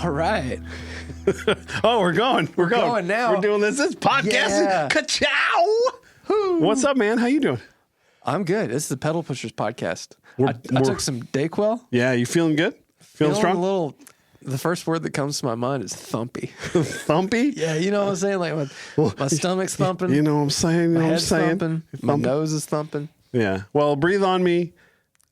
All right. Oh, we're going. We're going now. We're doing this. This podcast. Yeah. Ka-chow. What's up, man? How you doing? I'm good. This is the Pedal Pushers podcast. I took some Dayquil. Yeah, you feeling good? Feeling strong? The first word that comes to my mind is thumpy. Thumpy? Yeah, you know what I'm saying? Like my stomach's thumping. You know what I'm saying? My head's thumping. My nose is thumping. Yeah. Well, breathe on me.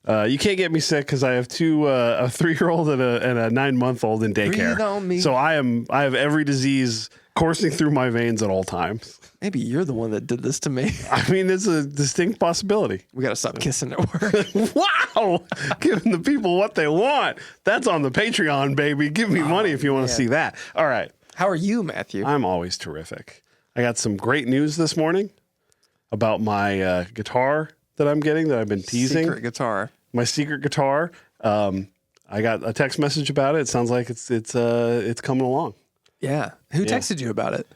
You can't get me sick because I have a 3-year-old and a 9-month-old in daycare. Breathe on me. So I have every disease coursing through my veins at all times. Maybe you're the one that did this to me. I mean, it's a distinct possibility. We got to stop kissing at work. Wow. Giving the people what they want. That's on the Patreon, baby. Give me money if you want to see that. All right. How are you, Matthew? I'm always terrific. I got some great news this morning about my guitar that I'm getting that I've been teasing. Secret guitar. My secret guitar. I got a text message about it. It sounds like it's coming along. Yeah. Who texted you about it?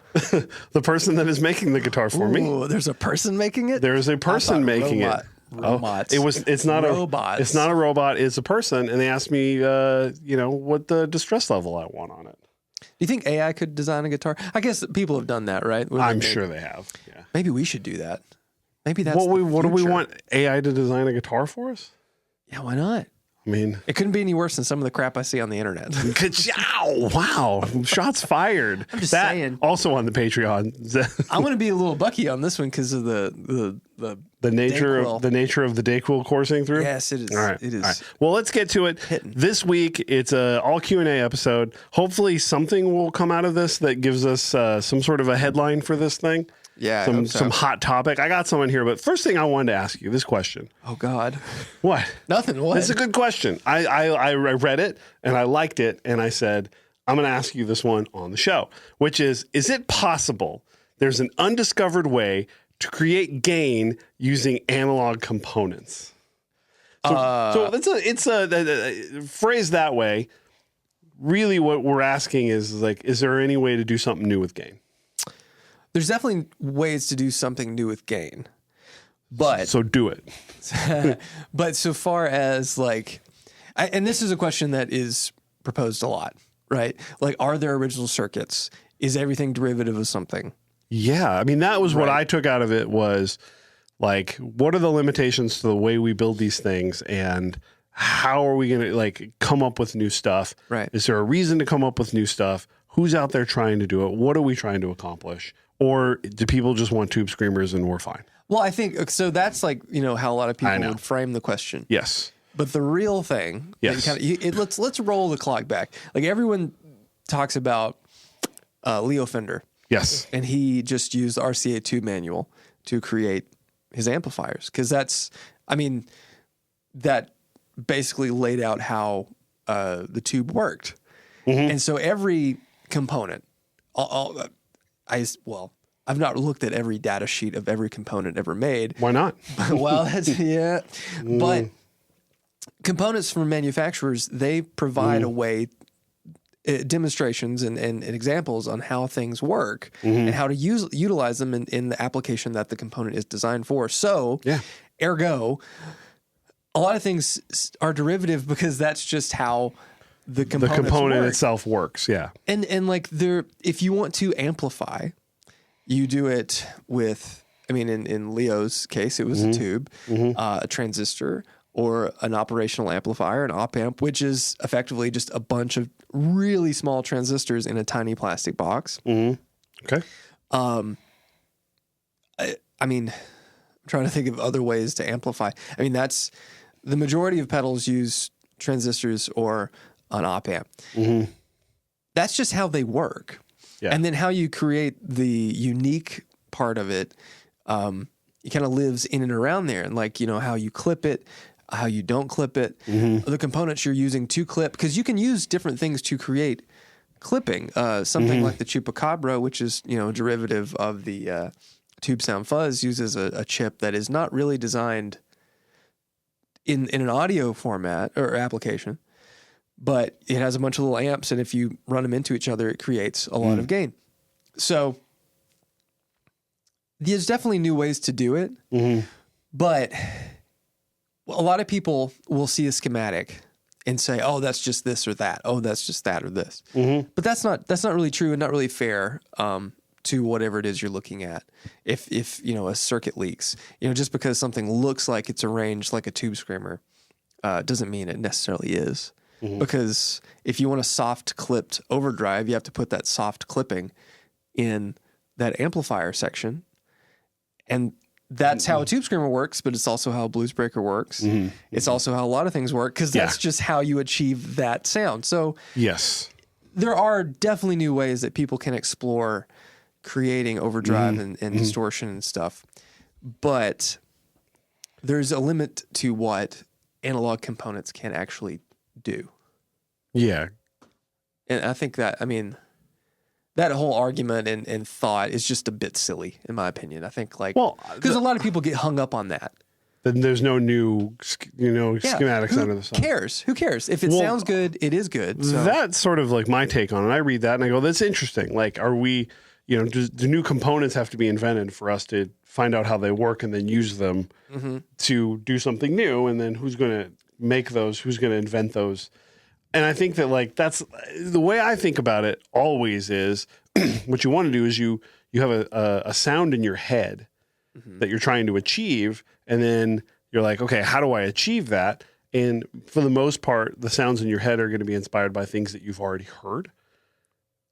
The person that is making the guitar for me. Oh, there's a person making it? There is a person making it. Robots. It's not robots. It's not a robot. It's a person. And they asked me, what the distress level I want on it. Do you think AI could design a guitar? I guess people have done that, right? I'm sure they have. Yeah. Maybe we should do that. Maybe that's what do we want AI to design a guitar for us? Yeah, why not? I mean, it couldn't be any worse than some of the crap I see on the internet. Wow. Shots fired. I'm just saying. Also on the Patreon. I want to be a little bucky on this one because of the nature of the Dayquil coursing through. Yes, it is. All right. It is. All right. Well, let's get to it. This week, it's a all Q&A episode. Hopefully something will come out of this that gives us some sort of a headline for this thing. Yeah, some hot topic. I got someone here, but first thing I wanted to ask you this question. Oh God, what? Nothing. What? It's a good question. I read it and I liked it, and I said I'm going to ask you this one on the show, which is it possible there's an undiscovered way to create gain using analog components? So it's a phrase that way. Really, what we're asking is there any way to do something new with gain? There's definitely ways to do something new with gain, but so do it. But so far as and this is a question that is proposed a lot, right? Like, are there original circuits? Is everything derivative of something? Yeah, I mean that was what I took out of it was what are the limitations to the way we build these things, and how are we going to come up with new stuff? Right? Is there a reason to come up with new stuff? Who's out there trying to do it? What are we trying to accomplish? Or do people just want tube screamers and we're fine? Well, I think so. That's how a lot of people would frame the question. Yes. But the real thing, yes. Let's roll the clock back. Everyone talks about Leo Fender. Yes. And he just used the RCA2 manual to create his amplifiers because that basically laid out how the tube worked. Mm-hmm. And so every component, I've not looked at every data sheet of every component ever made. Why not? Well, but components from manufacturers, they provide a way, demonstrations and examples on how things work and how to utilize them in the application that the component is designed for. So, ergo, a lot of things are derivative because that's just how the component itself works. Yeah. And if you want to amplify, you do it with, in Leo's case, it was a tube, a transistor, or an operational amplifier, an op-amp, which is effectively just a bunch of really small transistors in a tiny plastic box. Mm-hmm. Okay. I'm trying to think of other ways to amplify. That's the majority of pedals use transistors or an op-amp. Mm-hmm. That's just how they work. Yeah. And then how you create the unique part of it, it kind of lives in and around there. And how you clip it, how you don't clip it, the components you're using to clip, because you can use different things to create clipping. Something like the Chupacabra, which is, a derivative of the Tube Sound Fuzz, uses a chip that is not really designed in an audio format or application, but it has a bunch of little amps, and if you run them into each other, it creates a lot of gain. So there's definitely new ways to do it, but a lot of people will see a schematic and say, oh, that's just this or that. Oh, that's just that or this. But that's not really true and not really fair to whatever it is you're looking at. If a circuit leaks, just because something looks like it's arranged like a tube screamer doesn't mean it necessarily is. Because if you want a soft clipped overdrive, you have to put that soft clipping in that amplifier section. And that's how a tube screamer works, but it's also how a blues breaker works. It's also how a lot of things work, because that's just how you achieve that sound. So yes, there are definitely new ways that people can explore creating overdrive and distortion and stuff. But there's a limit to what analog components can actually do. Yeah. And I think that, that whole argument and thought is just a bit silly, in my opinion. I think, because a lot of people get hung up on that. Then there's no new, schematics under the sun. Who cares? If it sounds good, it is good. So. That's sort of like my take on it. I read that and I go, that's interesting. Like, are we, do new components have to be invented for us to find out how they work and then use them to do something new? And then who's going to make those? Who's going to invent those? And I think that that's the way I think about it always is what you want to do is you have a sound in your head that you're trying to achieve. And then you're like, okay, how do I achieve that? And for the most part, the sounds in your head are going to be inspired by things that you've already heard.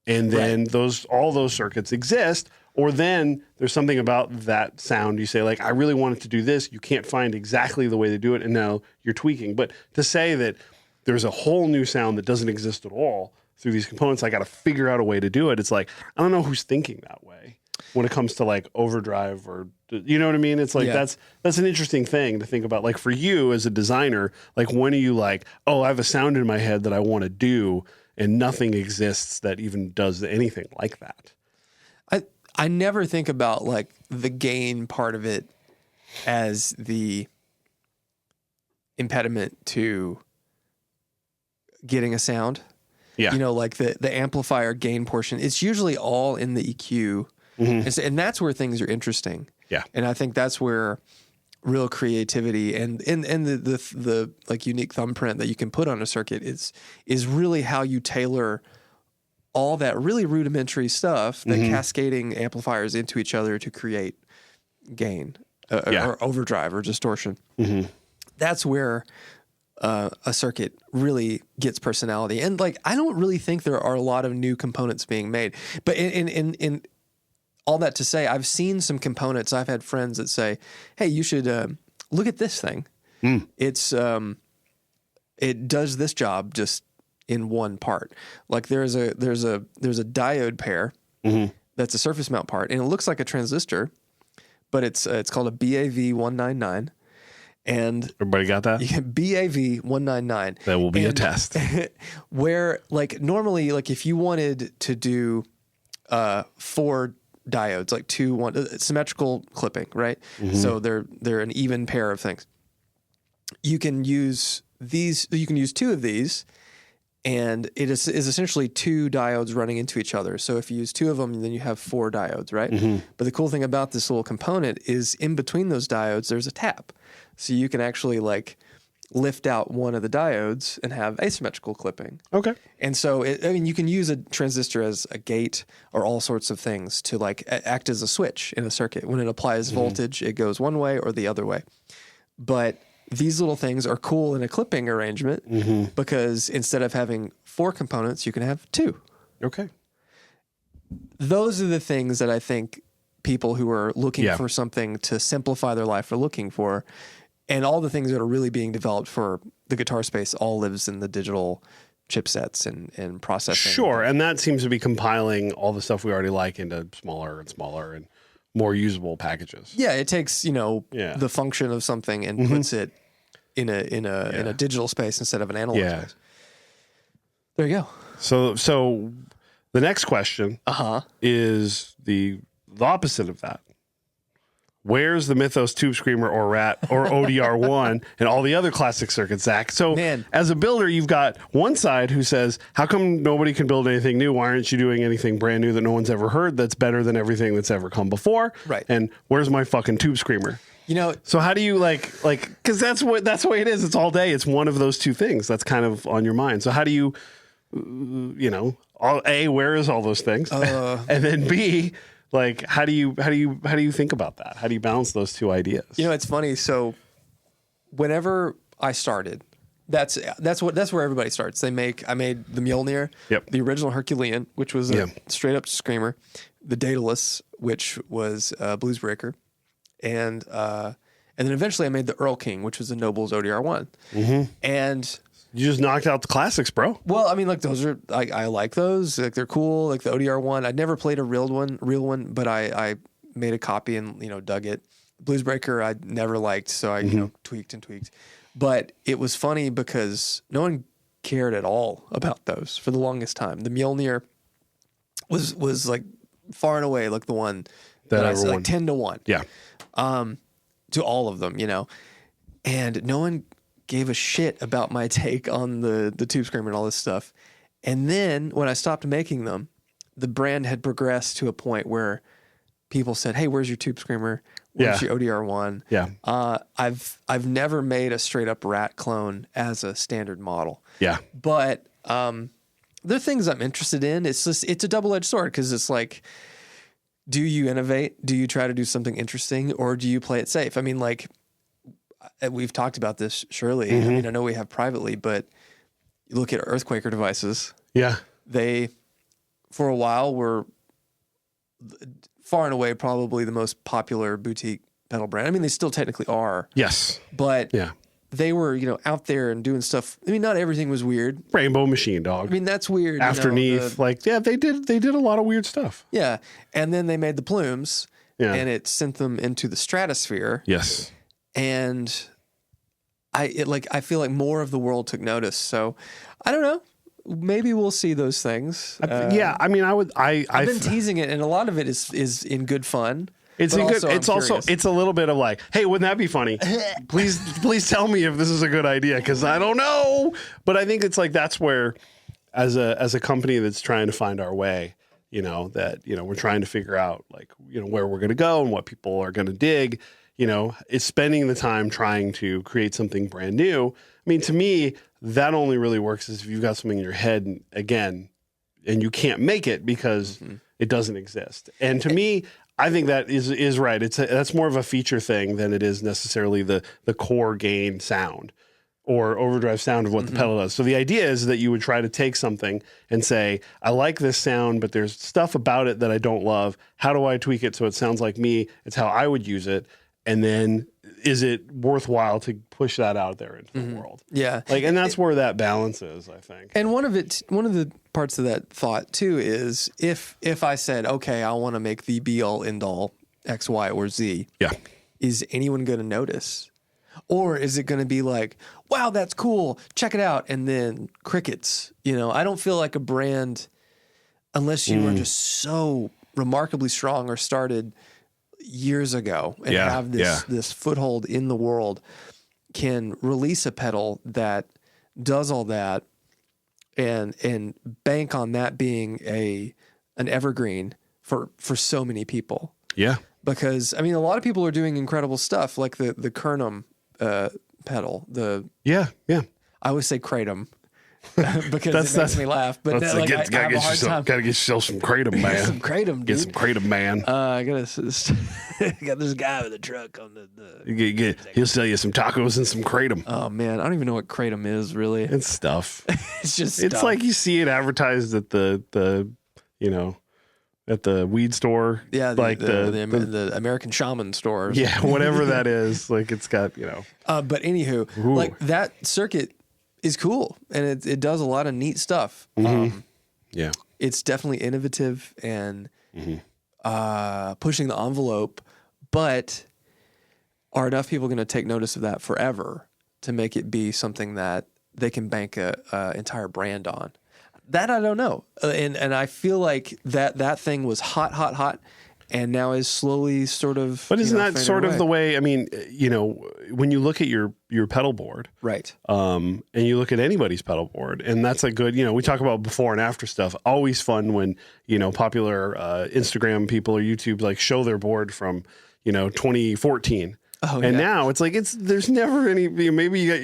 And then all those circuits exist. Or then there's something about that sound. You say, like, I really wanted to do this. You can't find exactly the way to do it. And now you're tweaking. But to say that there's a whole new sound that doesn't exist at all through these components, I got to figure out a way to do it. It's like, I don't know who's thinking that way when it comes to like overdrive or, you know what I mean? It's like, that's an interesting thing to think about. Like for you as a designer, like when are you like, oh, I have a sound in my head that I want to do and nothing exists that even does anything like that. I never think about like the gain part of it as the impediment to getting a sound. Yeah. Like the amplifier gain portion, it's usually all in the EQ. And that's where things are interesting. Yeah. And I think that's where real creativity and the like unique thumbprint that you can put on a circuit is really how you tailor all that really rudimentary stuff that cascading amplifiers into each other to create gain or overdrive or distortion. That's where a circuit really gets personality. And like, I don't really think there are a lot of new components being made, but in all that to say, I've seen some components. I've had friends that say, hey, you should look at this thing. It's it does this job just in one part. Like there's a diode pair that's a surface mount part, and it looks like a transistor, but it's called a BAV 199. And everybody got that? BAV 199. That will be a test. Where like normally, like if you wanted to do 4 diodes, like symmetrical clipping, right? So they're an even pair of things. You can use these. You can use 2 of these, and it is essentially 2 diodes running into each other. So if you use 2 of them, then you have 4 diodes, right? But the cool thing about this little component is in between those diodes, there's a tap. So you can actually like lift out one of the diodes and have asymmetrical clipping. Okay. And so, you can use a transistor as a gate or all sorts of things to like act as a switch in a circuit. When it applies voltage, it goes one way or the other way. But these little things are cool in a clipping arrangement because instead of having 4 components, you can have 2. Okay. Those are the things that I think people who are looking for something to simplify their life are looking for. And all the things that are really being developed for the guitar space all lives in the digital chipsets and processing. Sure, and that seems to be compiling all the stuff we already like into smaller and smaller and more usable packages. Yeah, it takes, the function of something and puts it in a digital space instead of an analog space. There you go. So the next question is the opposite of that. Where's the Mythos Tube Screamer or Rat or ODR1 and all the other classic circuits, Zach? So as a builder, you've got one side who says, how come nobody can build anything new? Why aren't you doing anything brand new that no one's ever heard that's better than everything that's ever come before? Right. And where's my fucking Tube Screamer? So how do you because that's the way it is. It's all day. It's one of those two things that's kind of on your mind. So how do you, A, where is all those things? And then B, like, how do you think about that? How do you balance those two ideas? It's funny. So whenever I started, that's where everybody starts. I made the Mjolnir, the original Herculean, which was a straight up screamer, the Daedalus, which was a bluesbreaker, and then eventually I made the Earl King, which was a Nobles ODR1. Mm-hmm. And you just knocked out the classics, bro. Well, I mean, like those are I like those. Like they're cool. Like the ODR1. I'd never played a real one, but I made a copy and dug it. Bluesbreaker I never liked, so I tweaked. But it was funny because no one cared at all about those for the longest time. The Mjolnir was like far and away like the one that I said, like 10-1. Yeah. To all of them, and no one gave a shit about my take on the tube screamer and all this stuff. And then when I stopped making them, the brand had progressed to a point where people said, "Hey, where's your tube screamer? Where's your ODR1?" Yeah. I've never made a straight up rat clone as a standard model. Yeah. But there are things I'm interested in. It's a double-edged sword because it's like, do you innovate? Do you try to do something interesting, or do you play it safe? I mean, like, we've talked about this, surely. Mm-hmm. I mean, I know we have privately, but you look at Earthquaker devices. Yeah. They, for a while, were far and away probably the most popular boutique pedal brand. I mean, they still technically are. Yes. But they were, out there and doing stuff. I mean, not everything was weird. Rainbow Machine, dog. I mean, that's weird. Afterneath, they did a lot of weird stuff. Yeah. And then they made the plumes and it sent them into the stratosphere. Yes. And I feel like more of the world took notice. So I don't know. Maybe we'll see those things. I mean, I've been teasing it, and a lot of it is in good fun. It's in good. It's also it's a little bit of like, hey, wouldn't that be funny? Please tell me if this is a good idea, because I don't know. But I think it's like that's where, as a company that's trying to find our way, we're trying to figure out where we're going to go and what people are going to dig. It's spending the time trying to create something brand new. I mean, to me, that only really works if you've got something in your head and you can't make it because it doesn't exist. And to me, I think that is right. That's more of a feature thing than it is necessarily the core gain sound or overdrive sound of what the pedal does. So the idea is that you would try to take something and say, I like this sound, but there's stuff about it that I don't love. How do I tweak it so it sounds like me? It's how I would use it. And then is it worthwhile to push that out there into the world? Yeah. And that's where that balance is, I think. And one of the parts of that thought too is if I said, okay, I want to make the be all end all X, Y, or Z. Yeah. Is anyone going to notice? Or is it going to be like, wow, that's cool, check it out, and then crickets? I don't feel like a brand, unless you are just so remarkably strong or started years ago and have this foothold in the world, can release a pedal that does all that and bank on that being an evergreen for so many people. Yeah. Because I mean, a lot of people are doing incredible stuff, like the Kernum pedal. I always say kratom because it makes me laugh. But gotta get yourself some kratom, man. Some kratom, dude. Get some kratom, man. I got this guy with a truck on the he'll sell you some tacos and some kratom. Oh man, I don't even know what kratom is really. It's stuff. It's just it's stuff. like you see it advertised at the at the weed store. Yeah, the American Shaman store. Yeah, whatever that is. Like it's got But anywho, like that circuit is cool, and it does a lot of neat stuff. It's definitely innovative and pushing the envelope, but are enough people going to take notice of that forever to make it be something that they can bank a entire brand on? That I don't know, and I feel like that thing was hot, and now is slowly sort of. But isn't that sort of the way? I mean, when you look at your pedal board, right? And you look at anybody's pedal board, and that's a good. We talk about before and after stuff. Always fun when popular Instagram people or YouTube show their board from 2014. Oh, and yeah. now it's like there's never any. Maybe you got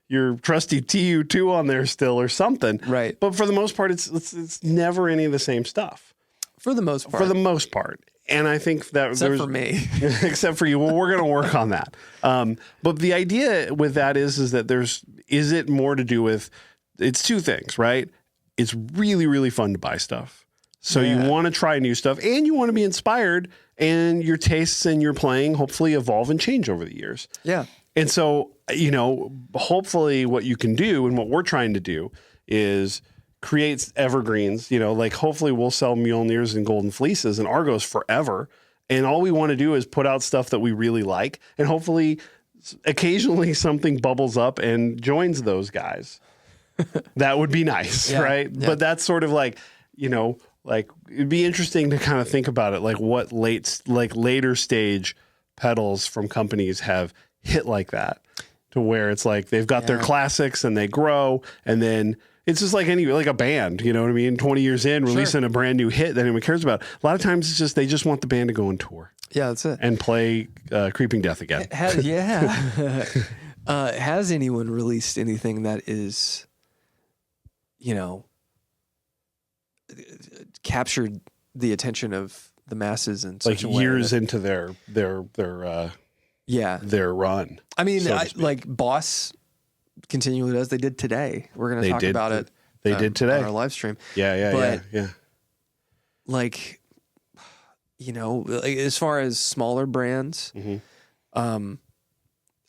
your trusty TU2 on there still or something, Right. But for the most part, it's never any of the same stuff. For the most part. For the most part. And I think that Except for me. except for you. Well, we're going to work on that. But the idea with that is that is it more to do with, it's two things, right? It's really, really fun to buy stuff. So you want to try new stuff and you want to be inspired, and your tastes and your playing hopefully evolve and change over the years. Yeah. And so, hopefully what you can do and what we're trying to do is create evergreens, like hopefully we'll sell Mjolnirs and Golden Fleeces and Argos forever. And all we want to do is put out stuff that we really like. And hopefully occasionally something bubbles up and joins those guys. That would be nice, right? Yeah. But that's sort of like, it'd be interesting to kind of think about it, like what later stage pedals from companies have hit like that, to where it's like they've got their classics and they grow, and then it's just like like a band, you know what I mean? 20 years in, releasing a brand new hit that anyone cares about. A lot of times it's just they just want the band to go on tour. Yeah, that's it. And play Creeping Death again. Has anyone released anything that is, captured the attention of the masses in such a way years into their run? I mean, like Boss continually does. They did today. We're going to talk about it. They did today on our live stream. Yeah. Like, as far as smaller brands,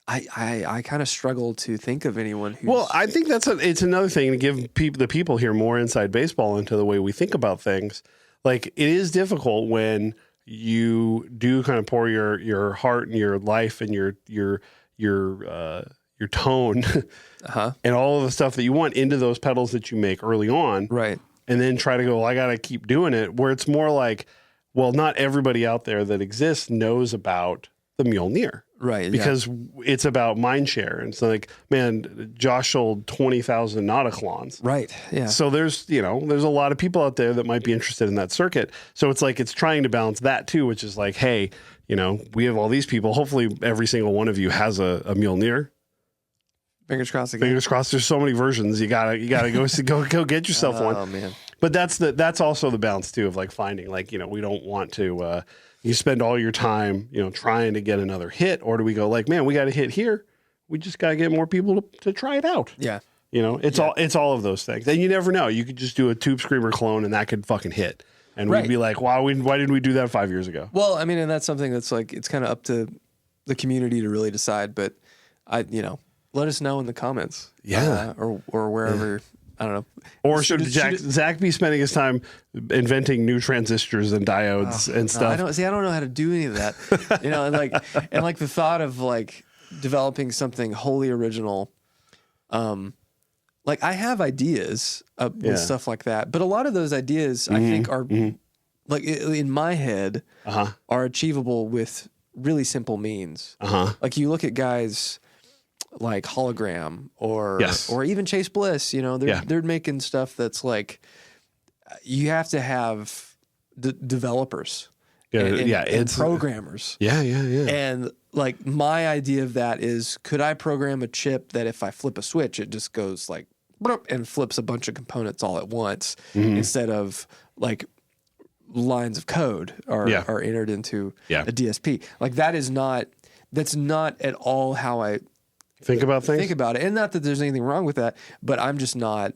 I kind of struggle to think of anyone who's... Well, I think it's another thing to give the people here more inside baseball into the way we think about things. Like, it is difficult when you do kind of pour your heart and your life and your tone and all of the stuff that you want into those pedals that you make early on. Right. And then try to go, well, I got to keep doing it, where it's more like, well, not everybody out there that exists knows about the Mjolnir. Right. Because it's about mind share. And so like, man, Josh sold 20,000 Nauticlons. Right. Yeah. So there's a lot of people out there that might be interested in that circuit. So it's like, it's trying to balance that too, which is like, hey, we have all these people. Hopefully every single one of you has a Mjolnir. Fingers crossed again. Fingers crossed. There's so many versions. You gotta go get yourself one. Oh man. But that's also the balance too of like finding, like, we don't want to, you spend all your time, trying to get another hit, or do we go like, man, we got a hit here. We just got to get more people to try it out. Yeah. It's all of those things. And you never know. You could just do a Tube Screamer clone and that could fucking hit. And we'd be like, wow, why didn't we do that 5 years ago? Well, I mean, and that's something that's like, it's kind of up to the community to really decide, but let us know in the comments. Yeah. Or wherever. I don't know. Or should Zach be spending his time inventing new transistors and diodes and stuff? I don't know how to do any of that. and like the thought of like developing something wholly original. Like I have ideas with stuff like that, but a lot of those ideas I think are like in my head are achievable with really simple means. Like you look at guys like Hologram or even Chase Bliss, they're making stuff that's like, you have to have developers and programmers. Yeah. And like my idea of that is, could I program a chip that if I flip a switch, it just goes like, and flips a bunch of components all at once instead of like lines of code are entered into a DSP. Like that's not at all how I think about things. Think about it. And not that there's anything wrong with that, but I'm just not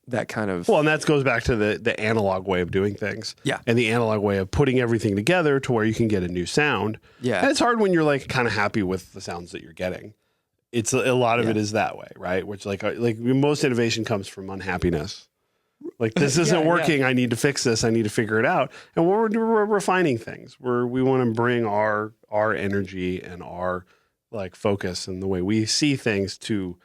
that kind of... Well, and that goes back to the analog way of doing things. Yeah. And the analog way of putting everything together to where you can get a new sound. Yeah. And it's hard when you're like kind of happy with the sounds that you're getting. It's a lot of it is that way, right? Which like most innovation comes from unhappiness. Like, this isn't working. I need to fix this. I need to figure it out. And we're refining things. We want to bring our energy and our like focus and the way we see things to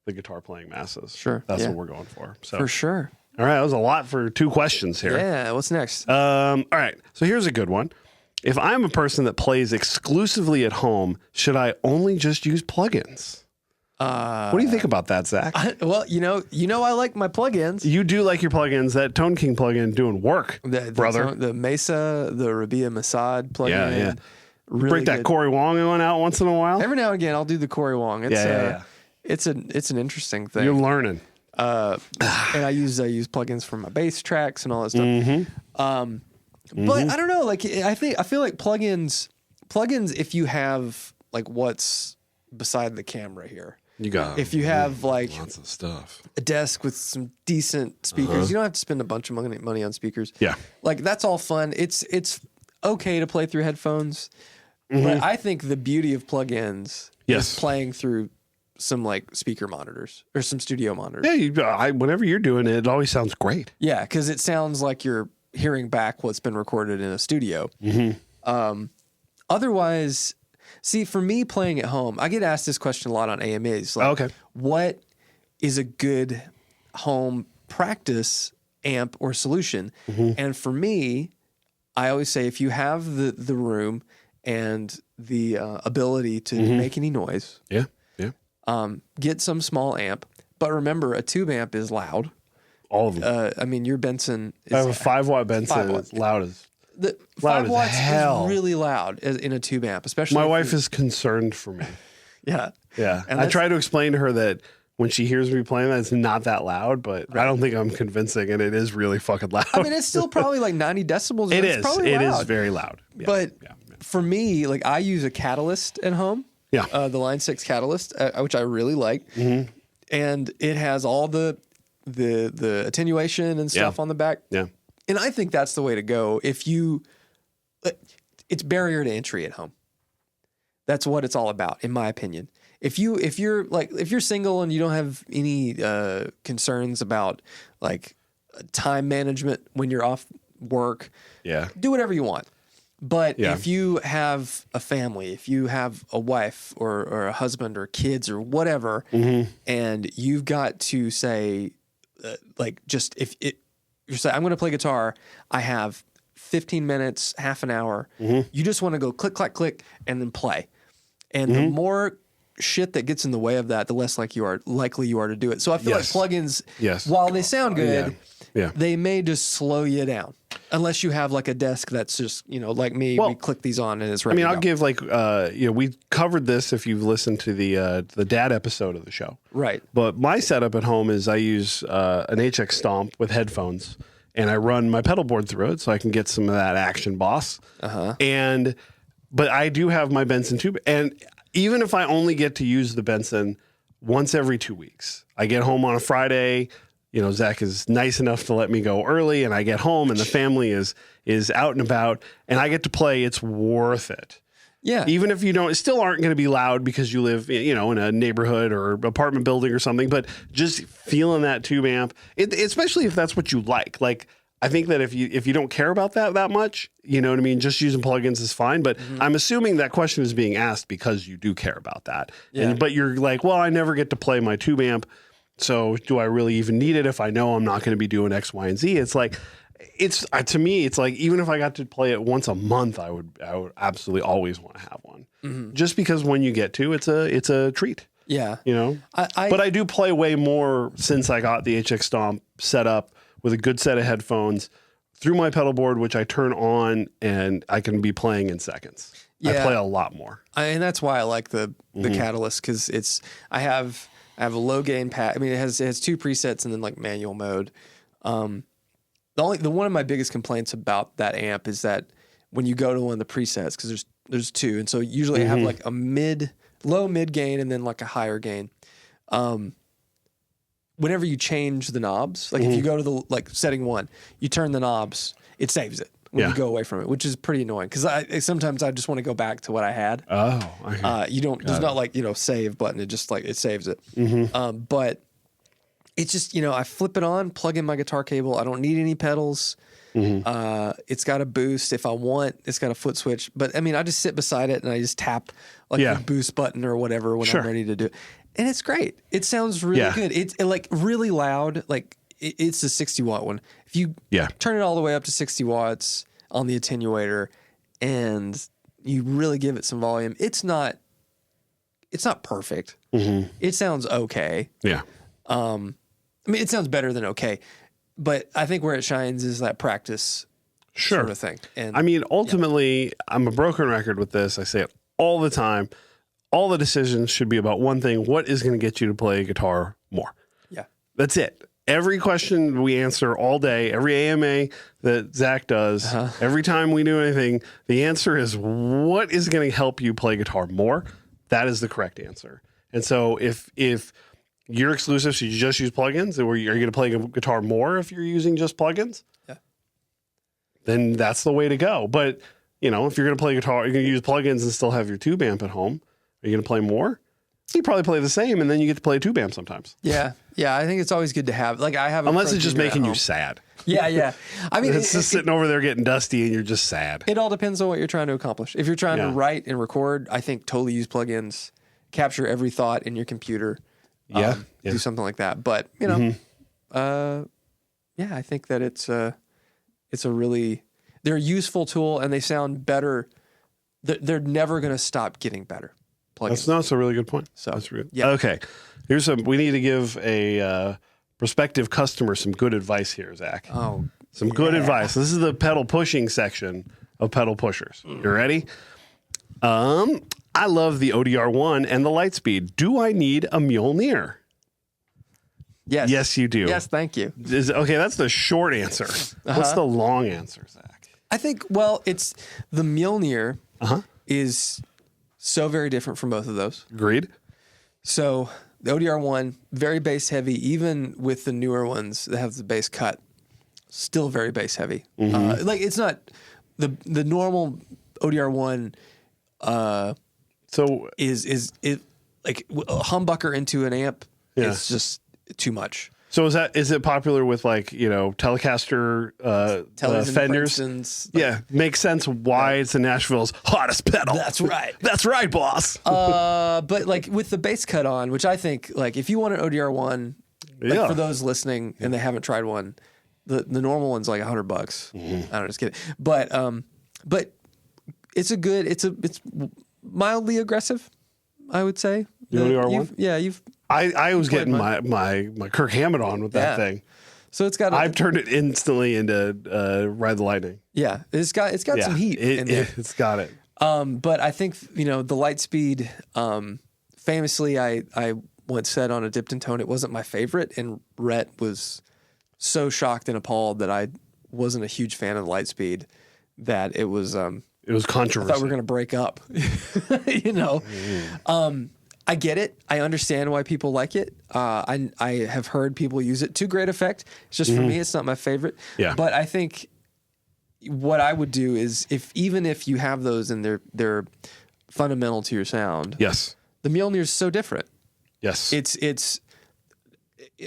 the guitar playing masses. Sure. That's what we're going for. So for sure. All right. That was a lot for 2 questions here. Yeah. What's next? All right. So here's a good one. If I'm a person that plays exclusively at home, should I only just use plugins? What do you think about that, Zach? I like my plugins. You do like your plugins. That Tone King plugin doing work, brother. The Mesa, the Rabia Masad plugin. Really break that good. Corey Wong one out once in a while. Every now and again, I'll do the Corey Wong. It's an interesting thing. You're learning. And I use plugins for my bass tracks and all that stuff. But I don't know. Like I feel like plugins. If you have like what's beside the camera here, if you have like lots of stuff, a desk with some decent speakers, you don't have to spend a bunch of money on speakers. Yeah, like that's all fun. It's okay to play through headphones, but I think the beauty of plugins is playing through some like speaker monitors or some studio monitors. Yeah, whenever you're doing it, it always sounds great. Yeah, because it sounds like you're hearing back what's been recorded in a studio. Otherwise, see, for me playing at home, I get asked this question a lot on AMAs. Like, what is a good home practice amp or solution? And for me, I always say if you have the room and the ability to make any noise, get some small amp. But remember, a tube amp is loud. All of them. I mean, your Benson is... I have a 5-watt Benson. It's loud as... The 5 watts is really loud in a tube amp, especially... My wife is concerned for me. Yeah. And I try to explain to her that when she hears me playing that, it's not that loud, but I don't think I'm convincing, and it is really fucking loud. I mean, it's still probably like 90 decibels. It is. is. Probably It loud. is very loud. Yeah. But for me, like I use a Catalyst at home. Yeah. The Line 6 Catalyst, which I really like. And it has all the attenuation and stuff on the back. Yeah. And I think that's the way to go. If you, it's barrier to entry at home. That's what it's all about, in my opinion. If you're single and you don't have any concerns about like time management when you're off work, do whatever you want. But if you have a family, if you have a wife or a husband or kids or whatever, and you've got to say, you're saying, I'm going to play guitar, I have 15 minutes, half an hour. You just want to go click, click, click, and then play. And the more shit that gets in the way of that, the less likely you are to do it. So I feel like plugins, while they sound good, they may just slow you down. Unless you have like a desk that's just, like me, we click these on and it's ready. I mean, I'll give we covered this if you've listened to the dad episode of the show. Right. But my setup at home is I use an HX Stomp with headphones and I run my pedal board through it so I can get some of that action boss. But I do have my Benson tube. And even if I only get to use the Benson once every 2 weeks, I get home on a Friday. Zach is nice enough to let me go early and I get home and the family is out and about and I get to play. It's worth it. Yeah. Even if you don't, still aren't going to be loud because you live, in a neighborhood or apartment building or something, but just feeling that tube amp, especially if that's what you like. Like, I think that if you don't care about that much, you know what I mean? Just using plugins is fine. But I'm assuming that question is being asked because you do care about that. Yeah. But you're like, well, I never get to play my tube amp. So do I really even need it if I know I'm not going to be doing X, Y, and Z? It's like, to me, it's like, even if I got to play it once a month, I would absolutely always want to have one. Just because when you get to, it's a treat. Yeah. But I do play way more since I got the HX Stomp set up with a good set of headphones through my pedal board, which I turn on and I can be playing in seconds. Yeah. I play a lot more. And that's why I like the Catalyst, because I have a low gain pad. I mean, it has two presets and then like manual mode. The one of my biggest complaints about that amp is that when you go to one of the presets, because there's two, and so usually I have like a low mid gain and then like a higher gain. Whenever you change the knobs, like if you go to the setting 1, you turn the knobs, it saves it when you go away from it, which is pretty annoying because sometimes I just want to go back to what I had. Oh, okay. There's not like save button. It just it saves it. But it's just I flip it on, plug in my guitar cable. I don't need any pedals. It's got a boost if I want. It's got a foot switch. But I mean, I just sit beside it and I just tap the boost button or whatever when I'm ready to do it. And it's great. It sounds really good. It's really loud. Like it's a 60 watt one. If you turn it all the way up to 60 watts on the attenuator and you really give it some volume, it's not perfect. It sounds okay. Yeah. I mean, it sounds better than okay. But I think where it shines is that practice sort of thing. And I mean, ultimately, I'm a broken record with this. I say it all the time. All the decisions should be about one thing. What is going to get you to play guitar more? Yeah. That's it. Every question we answer all day, every AMA that Zach does, every time we do anything, the answer is what is going to help you play guitar more? That is the correct answer. And so if you're exclusive, so you just use plugins, or are you going to play guitar more if you're using just plugins? Yeah. Then that's the way to go. But, you know, if you're going to play guitar, you're going to use plugins and still have your tube amp at home. Are you going to play more? You probably play the same, and then you get to play a tube amp sometimes. Yeah. Yeah. I think it's always good to have, like, I have, unless it's just making you sad. Yeah. Yeah. I mean, it's just sitting over there getting dusty and you're just sad. It all depends on what you're trying to accomplish. If you're trying to write and record, I think totally use plugins, capture every thought in your computer. Do something like that. But, you know, I think that it's a really, they're a useful tool and they sound better. They're never going to stop getting better. That's a really good point. So that's really, okay. We need to give a prospective customer some good advice here, Zach. Oh, some good advice. This is the pedal pushing section of pedal pushers. You ready? I love the ODR1 and the Lightspeed. Do I need a Mjolnir? Yes. Yes, you do. Yes, thank you. Okay, that's the short answer. What's the long answer, Zach? I think, well, it's the Mjolnir is so very different from both of those. Agreed. So the ODR1, very bass heavy, even with the newer ones that have the bass cut, still very bass heavy. Like it's not the normal ODR1 so is like a humbucker into an amp. It's just too much. So is it popular with, like, you know, Telecaster Fenders? Makes sense why it's in Nashville's hottest pedal. That's right. That's right, boss. But like with the bass cut on, which I think, like, if you want an ODR1, like, for those listening and they haven't tried one, the normal one's like $100. I don't know, just kidding. But it's it's mildly aggressive, I would say. The ODR1? I was getting my Kirk Hammett on with that thing. So it's got. I've turned it instantly into Ride the Lightning. Yeah, it's got some heat in there. It's got it. But I think, you know, the Lightspeed. Famously, I once said on a Dipped in Tone it wasn't my favorite, and Rhett was so shocked and appalled that I wasn't a huge fan of the Lightspeed that it was. It was controversial. I thought we were going to break up. You know. I get it. I understand why people like it. I have heard people use it to great effect. It's just for me, it's not my favorite. Yeah. But I think what I would do is even if you have those and they're fundamental to your sound. Yes. The Mjolnir is so different. Yes. It's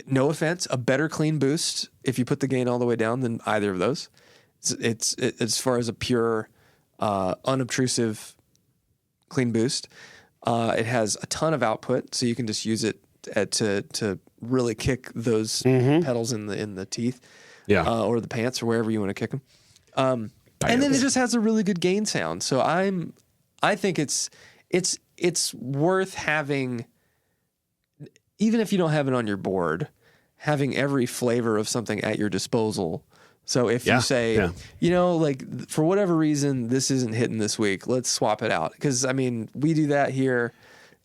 no offense, a better clean boost if you put the gain all the way down than either of those. It's as far as a pure, unobtrusive clean boost. It has a ton of output, so you can just use it to really kick those pedals in the teeth, or the pants, or wherever you want to kick them. And then it just has a really good gain sound. So I think it's worth having, even if you don't have it on your board, having every flavor of something at your disposal. So if you say, you know, like, for whatever reason, this isn't hitting this week, let's swap it out. Because, I mean, we do that here.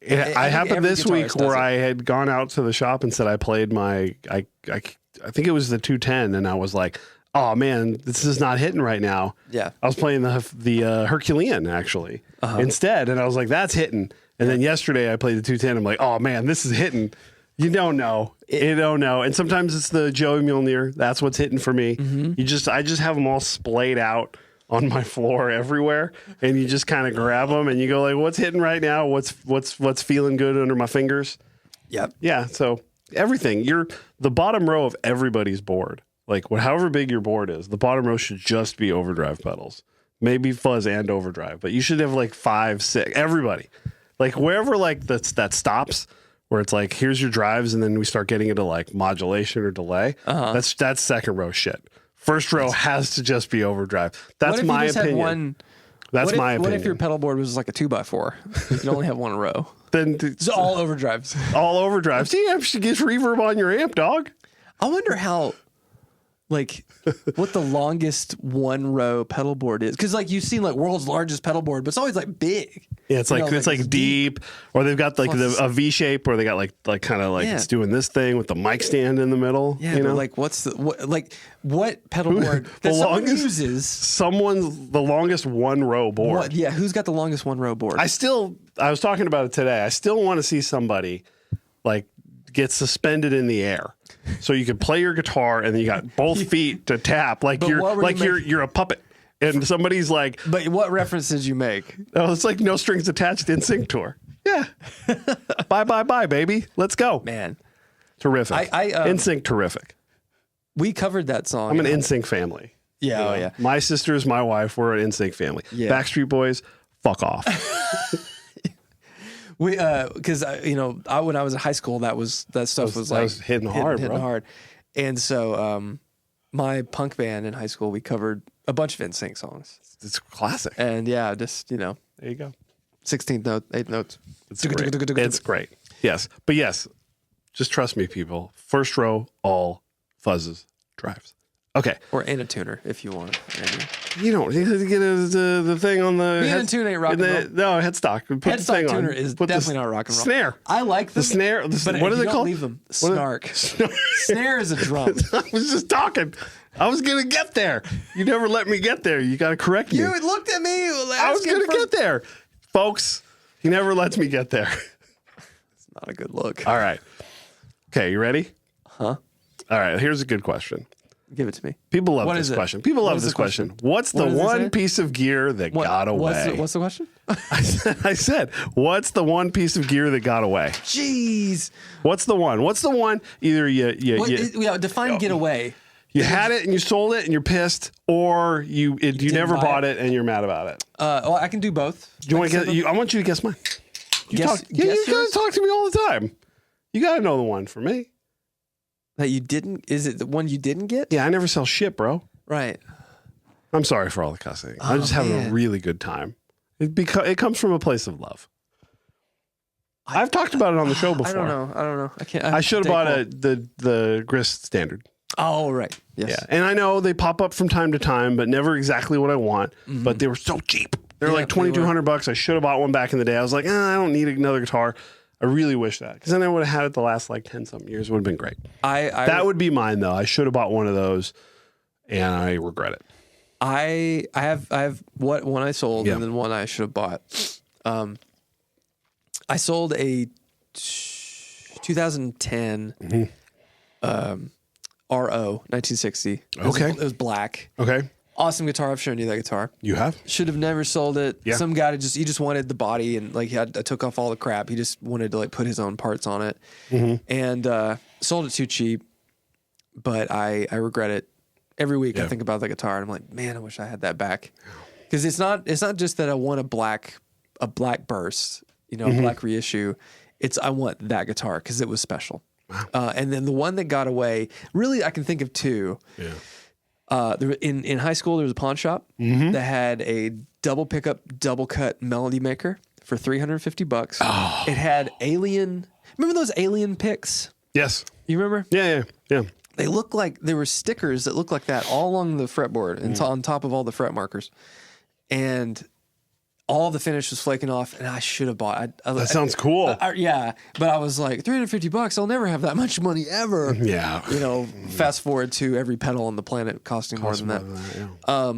I happened this week where I had gone out to the shop and said I played I think it was the 210, and I was like, oh, man, this is not hitting right now. Yeah. I was playing the Herculean, actually, instead, and I was like, that's hitting. And then yesterday I played the 210. I'm like, oh, man, this is hitting. You don't know. You don't know. And sometimes it's the Joey Mjolnir. That's what's hitting for me. I just have them all splayed out on my floor everywhere, and you just kind of grab them and you go like, what's hitting right now? What's feeling good under my fingers? Yep. Yeah. So everything, the bottom row of everybody's board, like however big your board is, the bottom row should just be overdrive pedals, maybe fuzz and overdrive, but you should have like 5, 6, everybody, like wherever like that stops, where it's like, here's your drives, and then we start getting into like modulation or delay. That's second row shit. First row has to just be overdrive. That's my opinion. That's my opinion. What if your pedal board was like a 2x4? You can only have one row. Then it's all overdrives. All overdrives. See, you should get reverb on your amp, dog. I wonder how like what the longest one row pedal board is. Cause like you've seen like world's largest pedal board, but it's always like big. Yeah, it's like, it's like deep, or they've got like a V shape, or they got like kind of like it's doing this thing with the mic stand in the middle. Yeah, you know? but like what pedal board that someone uses? The longest one row board. Yeah, who's got the longest one row board? I was talking about it today. I still want to see somebody like get suspended in the air, so you can play your guitar and then you got both feet to tap like you're a puppet. And somebody's like, but what reference did you make? Oh, it's like No Strings Attached NSYNC tour. Yeah. Bye, baby. Let's go. Man. Terrific. NSYNC terrific. We covered that song. I'm an NSYNC family. Yeah, you know? Yeah. My sisters, my wife, we're an NSYNC family. Yeah. Backstreet Boys, fuck off. We, because when I was in high school, that stuff was hitting hard. And so, my punk band in high school, we covered a bunch of NSYNC songs. It's classic. And yeah, just, there you go. 16th note, 8 notes. It's great. It's great. Yes. But yes, just trust me, people. First row, all fuzzes, drives. Okay. Or in a tuner if you want. Maybe. You don't. You have to get the thing on the being in a tune ain't rock and roll. No, headstock. Put headstock the thing tuner on. is definitely not rock and roll. Snare. I like them. The snare. But what are they called? Leave them. Snark. Snare is a drum. I was just talking. I was gonna get there. You never let me get there. You got to correct me. You looked at me. I was gonna get there, folks. He never lets me get there. It's not a good look. All right. Okay, you ready? Huh? All right. Here's a good question. Give it to me. People love this question. People love this question. What's the one piece of gear that got away? What's the question? I said, what's the one piece of gear that got away? Jeez. What's the one? What's the one? Either you define get away. You had it and you sold it and you're pissed, or you never bought it and you're mad about it. Well, I can do both. Do you want to guess? I want you to guess mine. You guys talk to me all the time. You got to know the one for me. That you didn't? Is it the one you didn't get? Yeah, I never sell shit, bro. Right. I'm sorry for all the cussing. I'm just having a really good time. It comes from a place of love. I've talked about it on the show before. I don't know. I can't. I should have bought the Grist Standard. Oh, right. Yes. Yeah. And I know they pop up from time to time, but never exactly what I want. Mm-hmm. But they were so cheap. They're like $2,200. I should have bought one back in the day. I was like, I don't need another guitar. I really wish that, because then I would have had it the last like 10-something years. It would have been great. That would be mine though. I should have bought one of those, and I regret it. I have one I sold and then one I should have bought. I sold a 2010 RO 1960. Okay, it was black. Okay. Awesome guitar. I've shown you that guitar. You have? Should have never sold it. Yeah. Some guy he just wanted the body, and like I took off all the crap. He just wanted to like put his own parts on it, and sold it too cheap. But I regret it. Every week I think about the guitar, and I'm like, man, I wish I had that back. Because it's not just that I want a black burst, a black reissue. It's I want that guitar because it was special. Wow. And then the one that got away, really, I can think of two. Yeah. In high school, there was a pawn shop that had a double pickup, double cut melody maker for $350. Oh. It had Alien. Remember those Alien picks? Yes. You remember? Yeah. They looked like there were stickers that looked like that all along the fretboard and on top of all the fret markers, and all the finish was flaking off. And I should have bought. That sounds cool. Yeah, but I was like, $350. I'll never have that much money ever. Yeah. Fast forward to every pedal on the planet costing more than that. Yeah.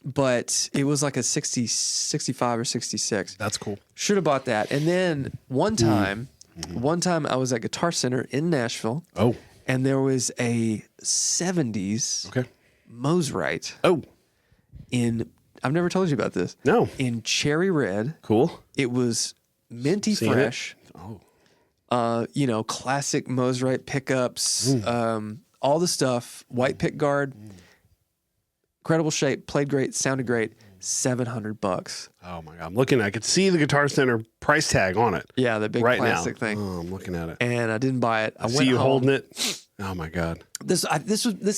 But it was like a 65 or 66. That's cool. Should have bought that. And then one time I was at Guitar Center in Nashville. Oh. And there was a 70s Mosrite. Oh. I've never told you about this. No. In cherry red. Cool. It was minty fresh. Oh. Classic Mosrite pickups, all the stuff, white pick guard, incredible shape, played great, sounded great, $700. Oh my God. I'm looking, I could see the Guitar Center price tag on it. Yeah, the big plastic thing. Oh, I'm looking at it. And I didn't buy it. I went see you home. holding it. Oh my God. This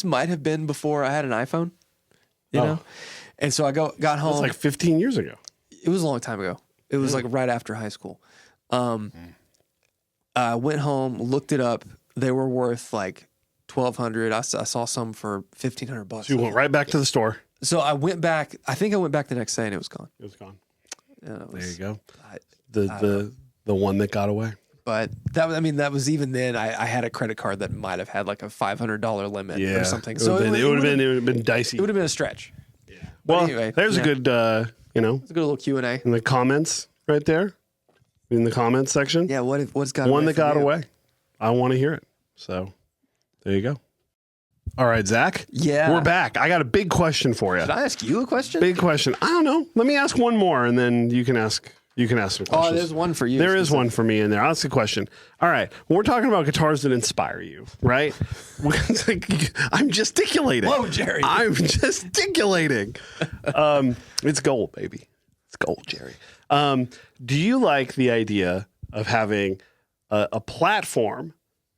might have been before I had an iPhone, you know? And so I got home. It was like 15 years ago. It was a long time ago. It was like right after high school. I went home, looked it up. They were worth like $1,200. I saw some for $1,500. So you went right back to the store. So I went back. I think I went back the next day and it was gone. It was gone. Yeah, There you go. The one that got away. But that was even then. I had a credit card that might have had like a $500 limit or something. So it would have been dicey. It would have been a stretch. Yeah. Well, anyway, there's a good, it's a good little Q&A in the comments right there, in the comments section. Yeah. What's got one that got away? I want to hear it. So there you go. All right, Zach. Yeah. We're back. I got a big question for you. Should I ask you a question? Big question. I don't know. Let me ask one more, and then you can ask some questions. Oh, there's one for you. There is one for me in there. I'll ask a question. All right. We're talking about guitars that inspire you, right? I'm gesticulating. Whoa, Jerry. I'm gesticulating. It's gold, baby. It's gold, Jerry. Do you like the idea of having a platform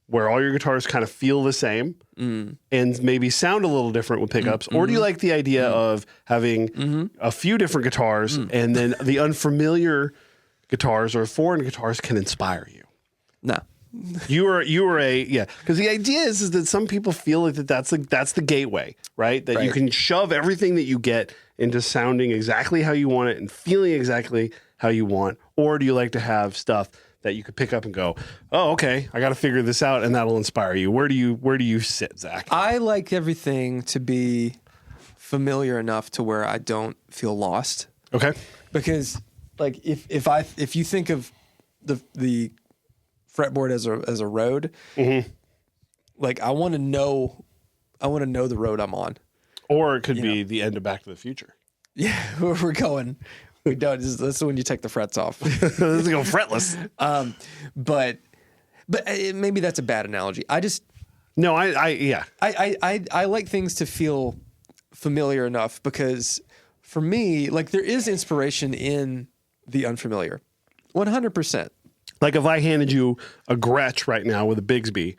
where all your guitars kind of feel the same and maybe sound a little different with pickups? Or do you like the idea of having a few different guitars and then the unfamiliar guitars or foreign guitars can inspire you? No. You were because the idea is that some people feel like that's the gateway, right? That you can shove everything that you get into sounding exactly how you want it and feeling exactly how you want. Or do you like to have stuff that you could pick up and go, oh, okay, I got to figure this out, and that'll inspire you? Where do you sit, Zach? I like everything to be familiar enough to where I don't feel lost. Okay. Because like if you think of the fretboard as a road, like I want to know the road I'm on. Or it could be the end of Back to the Future. Yeah, where we're going. We don't. That's when you take the frets off. Let's go fretless. But maybe that's a bad analogy. I like things to feel familiar enough because for me, like there is inspiration in the unfamiliar, 100%. Like if I handed you a Gretsch right now with a Bigsby,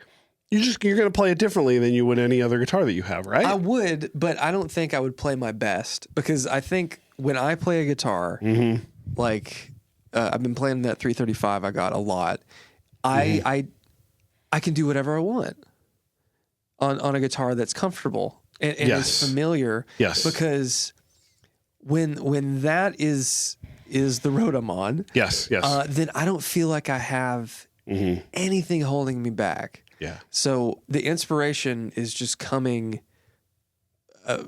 you're going to play it differently than you would any other guitar that you have, right? I would, but I don't think I would play my best because I think when I play a guitar, like I've been playing that 335 I got a lot, I can do whatever I want on a guitar that's comfortable and is familiar. Yes. Because when that is the road I'm on, then I don't feel like I have anything holding me back. Yeah. So the inspiration is just coming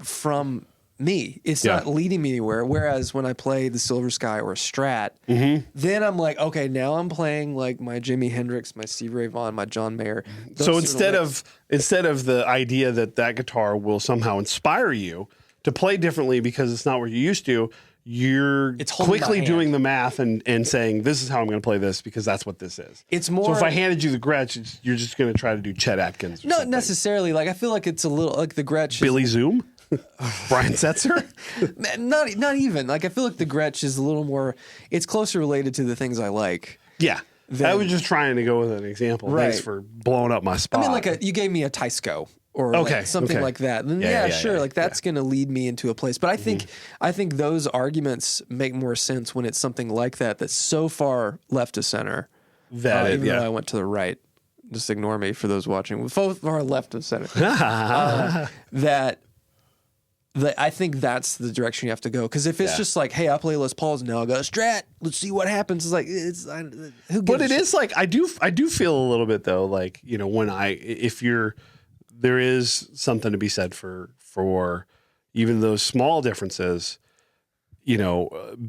from me. It's not leading me anywhere. Whereas when I play the Silver Sky or a Strat, then I'm like, okay, now I'm playing like my Jimi Hendrix, my Stevie Ray Vaughan, my John Mayer. So instead of the idea that guitar will somehow inspire you to play differently because it's not what you're used to, you're quickly doing the math and saying, this is how I'm going to play this because that's what this is. It's more. So if I handed you the Gretsch, you're just going to try to do Chet Atkins. Not necessarily. Like I feel like it's a little like the Gretsch. Billy Zoom, Brian Setzer. Not even. Like I feel like the Gretsch is a little more. It's closer related to the things I like. Yeah. I was just trying to go with an example. Right. Thanks for blowing up my spot. I mean, like you gave me a Tysco. Or like something like that. Then sure. Like that's going to lead me into a place. But I think those arguments make more sense when it's something like that that's so far left of center. Even though I went to the right, just ignore me for those watching. So far left of center. That I think that's the direction you have to go. Because if it's just like, hey, I play Les Pauls now, I got a Strat. Let's see what happens. It's like who gives But it is like I do feel a little bit though. Like when there is something to be said for even those small differences,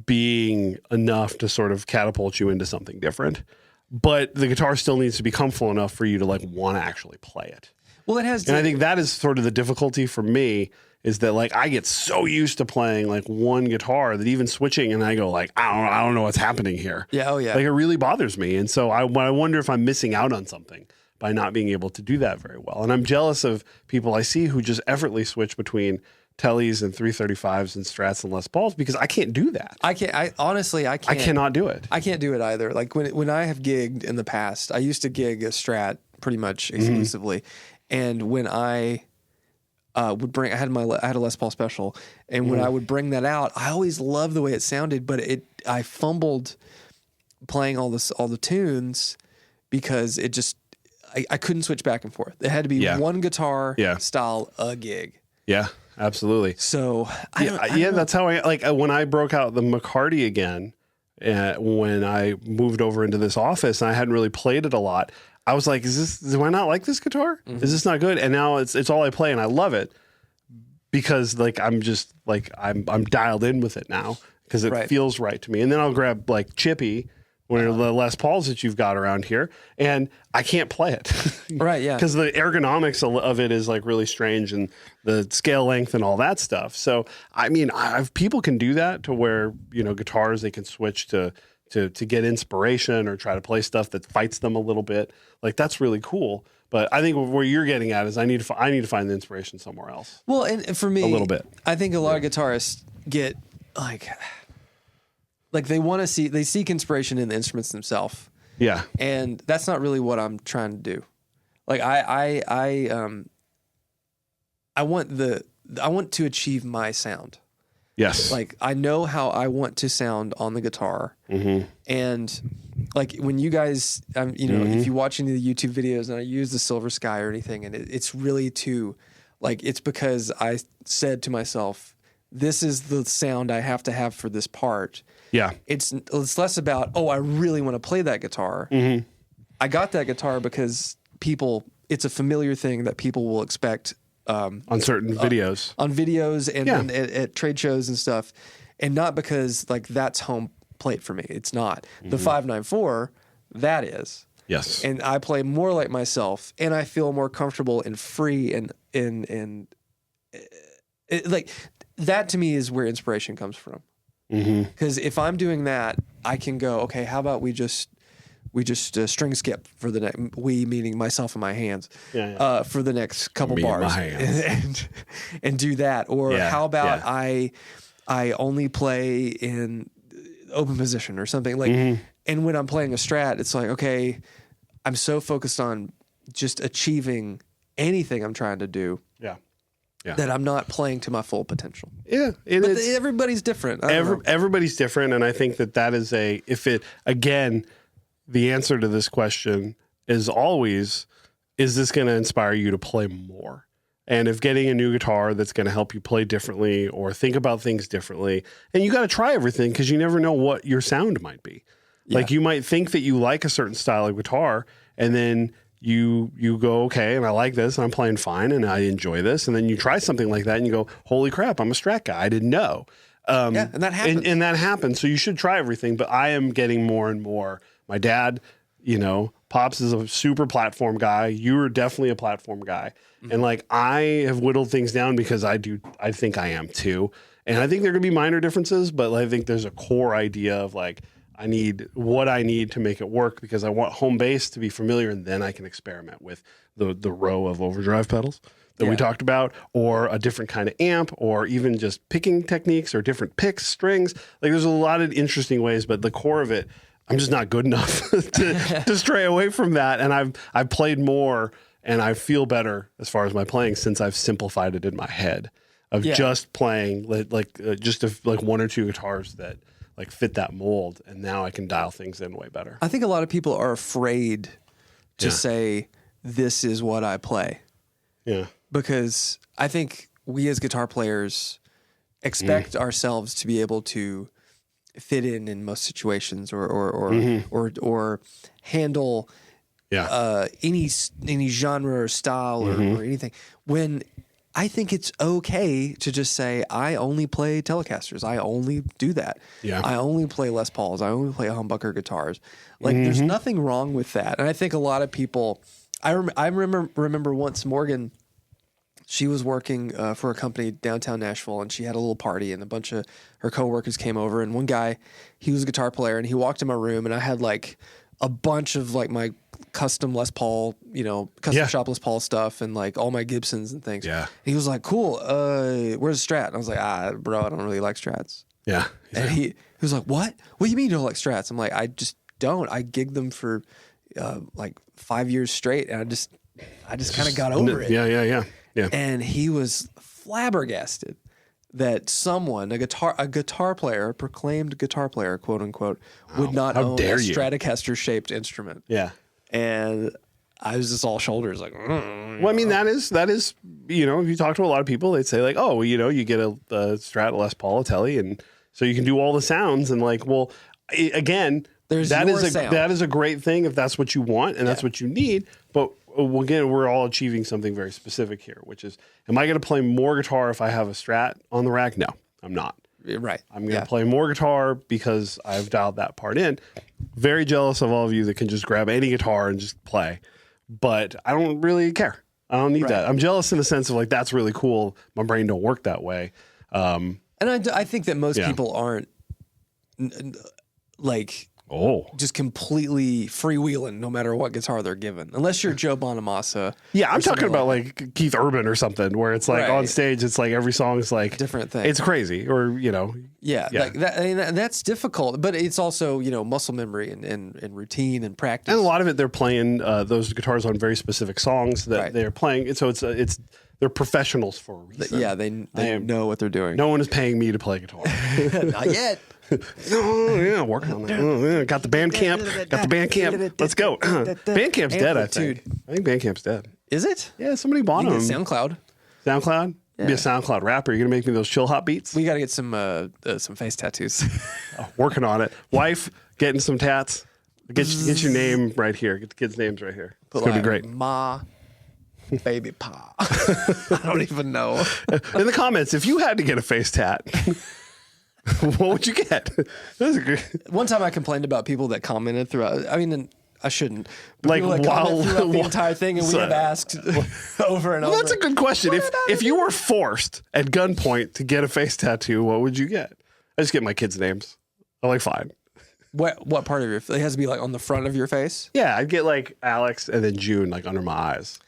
being enough to sort of catapult you into something different. But the guitar still needs to be comfortable enough for you to like want to actually play it. Well, it has. And I think that is sort of the difficulty for me is that like I get so used to playing like one guitar that even switching and I go like I don't know what's happening here. Yeah, oh yeah. Like it really bothers me, and so I wonder if I'm missing out on something by not being able to do that very well. And I'm jealous of people I see who just effortlessly switch between Tellys and 335s and Strats and Les Pauls because I can't do that. Honestly, I can't. I cannot do it. I can't do it either. Like when I have gigged in the past, I used to gig a Strat pretty much exclusively. And when I would bring, I had a Les Paul special, and when I would bring that out, I always loved the way it sounded, but I fumbled playing all the tunes because I couldn't switch back and forth. It had to be one guitar style a gig. Yeah, absolutely. So I don't know. That's how I like when I broke out the McCarty again. When I moved over into this office and I hadn't really played it a lot, I was like, do I not like this guitar? Is this not good? And now it's all I play and I love it because like, I'm just like, I'm dialed in with it now because it feels right to me. And then I'll grab like Chippy, one of the Les Pauls that you've got around here, and I can't play it. Right, yeah. Because the ergonomics of it is like really strange and the scale length and all that stuff. So, I mean, people can do that to where, you know, guitars, they can switch to get inspiration or try to play stuff that fights them a little bit. Like, that's really cool. But I think where you're getting at is I need to find the inspiration somewhere else. Well, and for me, a little bit. I think a lot of guitarists get like they seek inspiration in the instruments themselves. Yeah. And that's not really what I'm trying to do. Like I want to achieve my sound. Yes. Like I know how I want to sound on the guitar. And like when you guys, you know, if you watch any of the YouTube videos and I use the Silver Sky or anything, and it's really it's because I said to myself, this is the sound I have to have for this part. Yeah. It's less about, oh, I really want to play that guitar. I got that guitar because it's a familiar thing that people will expect on certain videos. On videos and at trade shows and stuff. And not because like that's home plate for me. It's not. The 594, that is. Yes. And I play more like myself and I feel more comfortable and free and like that to me is where inspiration comes from. Because if I'm doing that, I can go, okay, how about we just string skip for the next, we meaning myself and my hands, for the next couple bars and do that. Or how about I only play in open position or something like, and when I'm playing a Strat, it's like, okay, I'm so focused on just achieving anything I'm trying to do. That I'm not playing to my full potential. Yeah. But everybody's different. Everybody's different. And I think that is again, the answer to this question is always, is this going to inspire you to play more? And if getting a new guitar that's going to help you play differently or think about things differently, and you got to try everything because you never know what your sound might be. Like you might think that you like a certain style of guitar and then you go, okay, and I like this and I'm playing fine and I enjoy this. And then you try something like that and you go, holy crap, I'm a Strat guy. I didn't know. And that happens. And that happens. So you should try everything. But I am getting more and more. My dad, you know, Pops is a super platform guy. You are definitely a platform guy. And like I have whittled things down because I think I am too. And I think there are going to be minor differences, but I think there's a core idea of like, I need what I need to make it work because I want home bass to be familiar and then I can experiment with the row of overdrive pedals that we talked about or a different kind of amp or even just picking techniques or different picks, strings. Like there's a lot of interesting ways, but the core of it, I'm just not good enough to stray away from that. And I've played more and I feel better as far as my playing since I've simplified it in my head of just playing like one or two guitars that like fit that mold, and now I can dial things in way better. I think a lot of people are afraid to say, this is what I play. Yeah. Because I think we as guitar players expect ourselves to be able to fit in most situations or handle any genre or style or anything. When I think it's okay to just say, I only play Telecasters. I only do that. Yeah. I only play Les Pauls. I only play humbucker guitars. Like, there's nothing wrong with that. And I think a lot of people, I remember once Morgan, she was working for a company downtown Nashville, and she had a little party, and a bunch of her coworkers came over. And one guy, he was a guitar player, and he walked in my room, and I had like a bunch of like my custom Les Paul, custom shop Les Paul stuff and like all my Gibsons and things. Yeah. And he was like, cool. Where's the Strat? And I was like, bro, I don't really like Strats. Yeah. And he was like, what? What do you mean you don't like Strats? I'm like, I just don't. I gigged them for like 5 years straight, and I just kind of got over it. Yeah. And he was flabbergasted that someone, a guitar player, a proclaimed guitar player, quote unquote, would not own a Stratocaster shaped instrument. Yeah. And I was just all shoulders, like. Well, I mean, that is, you know, if you talk to a lot of people, they'd say like, oh, you know, you get a Strat, a Les Paul, a Tele, and so you can do all the sounds. And like, well, again, that is a great thing if that's what you want and that's what you need. But again, we're all achieving something very specific here, which is, am I going to play more guitar if I have a Strat on the rack? No, I'm not. Right. I'm going to play more guitar because I've dialed that part in. Very jealous of all of you that can just grab any guitar and just play. But I don't really care. I don't need that. I'm jealous in the sense of like, that's really cool. My brain don't work that way. And I think that most people aren't like just completely freewheeling no matter what guitar they're given. Unless you're Joe Bonamassa. Yeah, I'm talking about like Keith Urban or something where it's like on stage, it's like every song is like different thing. It's crazy. Or, you know. Yeah. Like that, I mean, that's difficult, but it's also, you know, muscle memory and routine and practice. And a lot of it, they're playing those guitars on very specific songs that they're playing. And so it's they're professionals for a reason. Yeah, they know what they're doing. No one is paying me to play guitar. Not yet. Oh, yeah, working on that. Oh, yeah. Got the Bandcamp. Got the Bandcamp. Let's go. Bandcamp's dead, I think. I think Bandcamp's dead. Is it? Yeah, somebody bought them. SoundCloud. SoundCloud? Yeah. Be a SoundCloud rapper. You're going to make me those chill hop beats? We got to get some face tattoos. Working on it. Wife, getting some tats. Get your name right here. Get the kids' names right here. It's going to be great. Ma. Baby Pa. I don't even know. In the comments, if you had to get a face tat, what would you get? One time I complained about people that commented throughout. I mean, I shouldn't. Like while the entire thing, and we have asked over and over. Well, that's a good question. If you were forced at gunpoint to get a face tattoo, what would you get? I just get my kids' names. I'm like, fine. What part of your? It has to be like on the front of your face. Yeah, I'd get like Alex and then June, like under my eyes.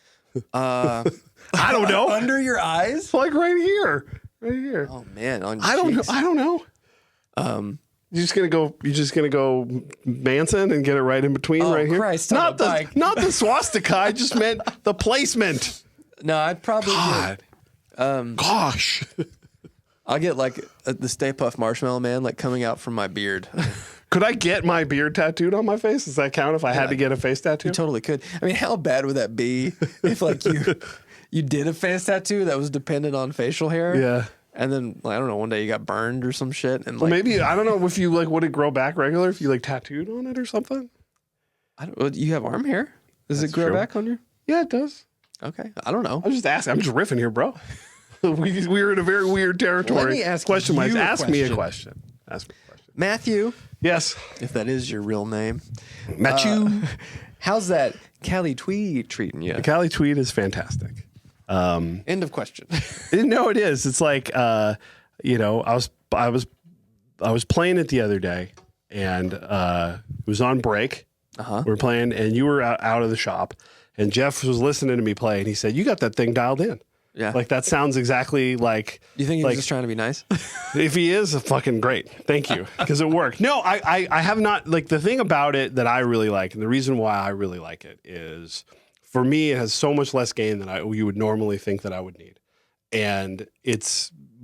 I don't know. Under your eyes? Like right here. Right here. Oh man, on your I don't know. cheeks. I don't know. You're just gonna go Manson and get it right in between right here. Christ, not the swastika. I just meant the placement. No, I'd probably gosh. I'll get like the Stay Puft Marshmallow Man like coming out from my beard. Could I get my beard tattooed on my face? Does that count if I had to get a face tattoo? You totally could. I mean, how bad would that be if like you did a face tattoo that was dependent on facial hair? Yeah. And then I don't know, one day you got burned or some shit. And well, maybe I don't know if you like would it grow back regular if you like tattooed on it or something. I don't. You have arm hair? Does it grow back on your? Yeah, it does. Okay, I don't know. I'm just asking. I'm just riffing here, bro. we're in a very weird territory. Let me ask question. You ask me a question. Ask me a question. Matthew. Yes. If that is your real name. Matthew. How's that Cali Tweed treating you? The Cali Tweed is fantastic. End of question. No, it is. It's like, you know, I was playing it the other day and it was on break. We were playing and you were out of the shop and Jeff was listening to me play and he said, you got that thing dialed in. Yeah. Like that sounds exactly like. You think he was just trying to be nice? If he is, fucking great. Thank you. Because it worked. No, I have not. Like the thing about it that I really like, and the reason why I really like it is for me, it has so much less gain than you would normally think that I would need. And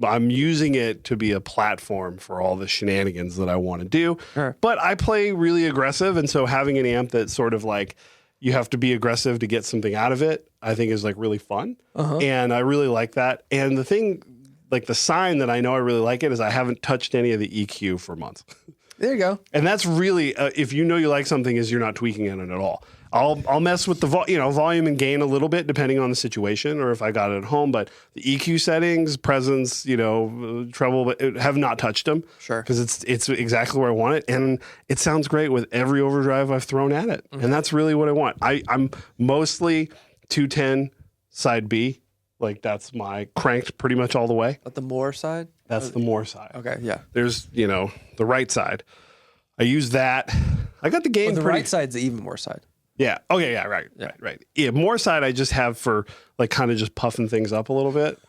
I'm using it to be a platform for all the shenanigans that I want to do. Sure. But I play really aggressive. And so having an amp that's sort of like, you have to be aggressive to get something out of it, I think is like really fun. And I really like that. And the thing, like the sign that I know I really like it is I haven't touched any of the EQ for months. There you go. And that's really, if you know you like something is you're not tweaking it at all. I'll mess with the volume and gain a little bit depending on the situation or if I got it at home. But the EQ settings, presence, treble, have not touched them. Sure. Because it's exactly where I want it. And it sounds great with every overdrive I've thrown at it. And that's really what I want. I'm mostly 210 side B. Like that's my cranked pretty much all the way. At the Moore side? That's the Moore side. Okay, yeah. There's, the right side. I use that. I got the gain the right side's the even Moore side. Yeah. Oh, yeah. Right. Yeah. More side I just have for like kind of just puffing things up a little bit.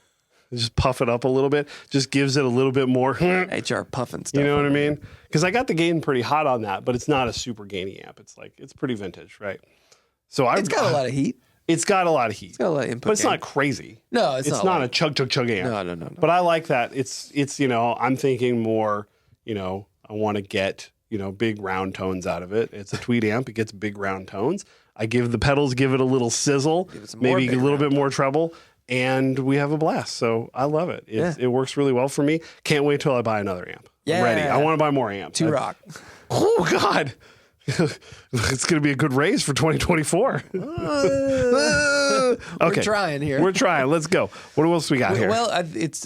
Just puff it up a little bit. Just gives it a little bit more. HR puffing stuff. You know what I mean? Because I got the gain pretty hot on that, but it's not a super gainy amp. It's pretty vintage, right? So it's got a lot of heat. It's got a lot of heat. It's got a lot of input. But it's not crazy. No, it's not a chug amp. No. But I like that. It's I'm thinking more, I want to get big round tones out of it. It's a Tweed amp. It gets big round tones. I give the pedals, give it a little sizzle, maybe a little bit more treble, and we have a blast. So I love it. It works really well for me. Can't wait till I buy another amp. Yeah. I'm ready. I want to buy more amps. Rock. Oh, God. It's going to be a good raise for 2024. We're trying here. We're trying. Let's go. What else we got here? Well, it's.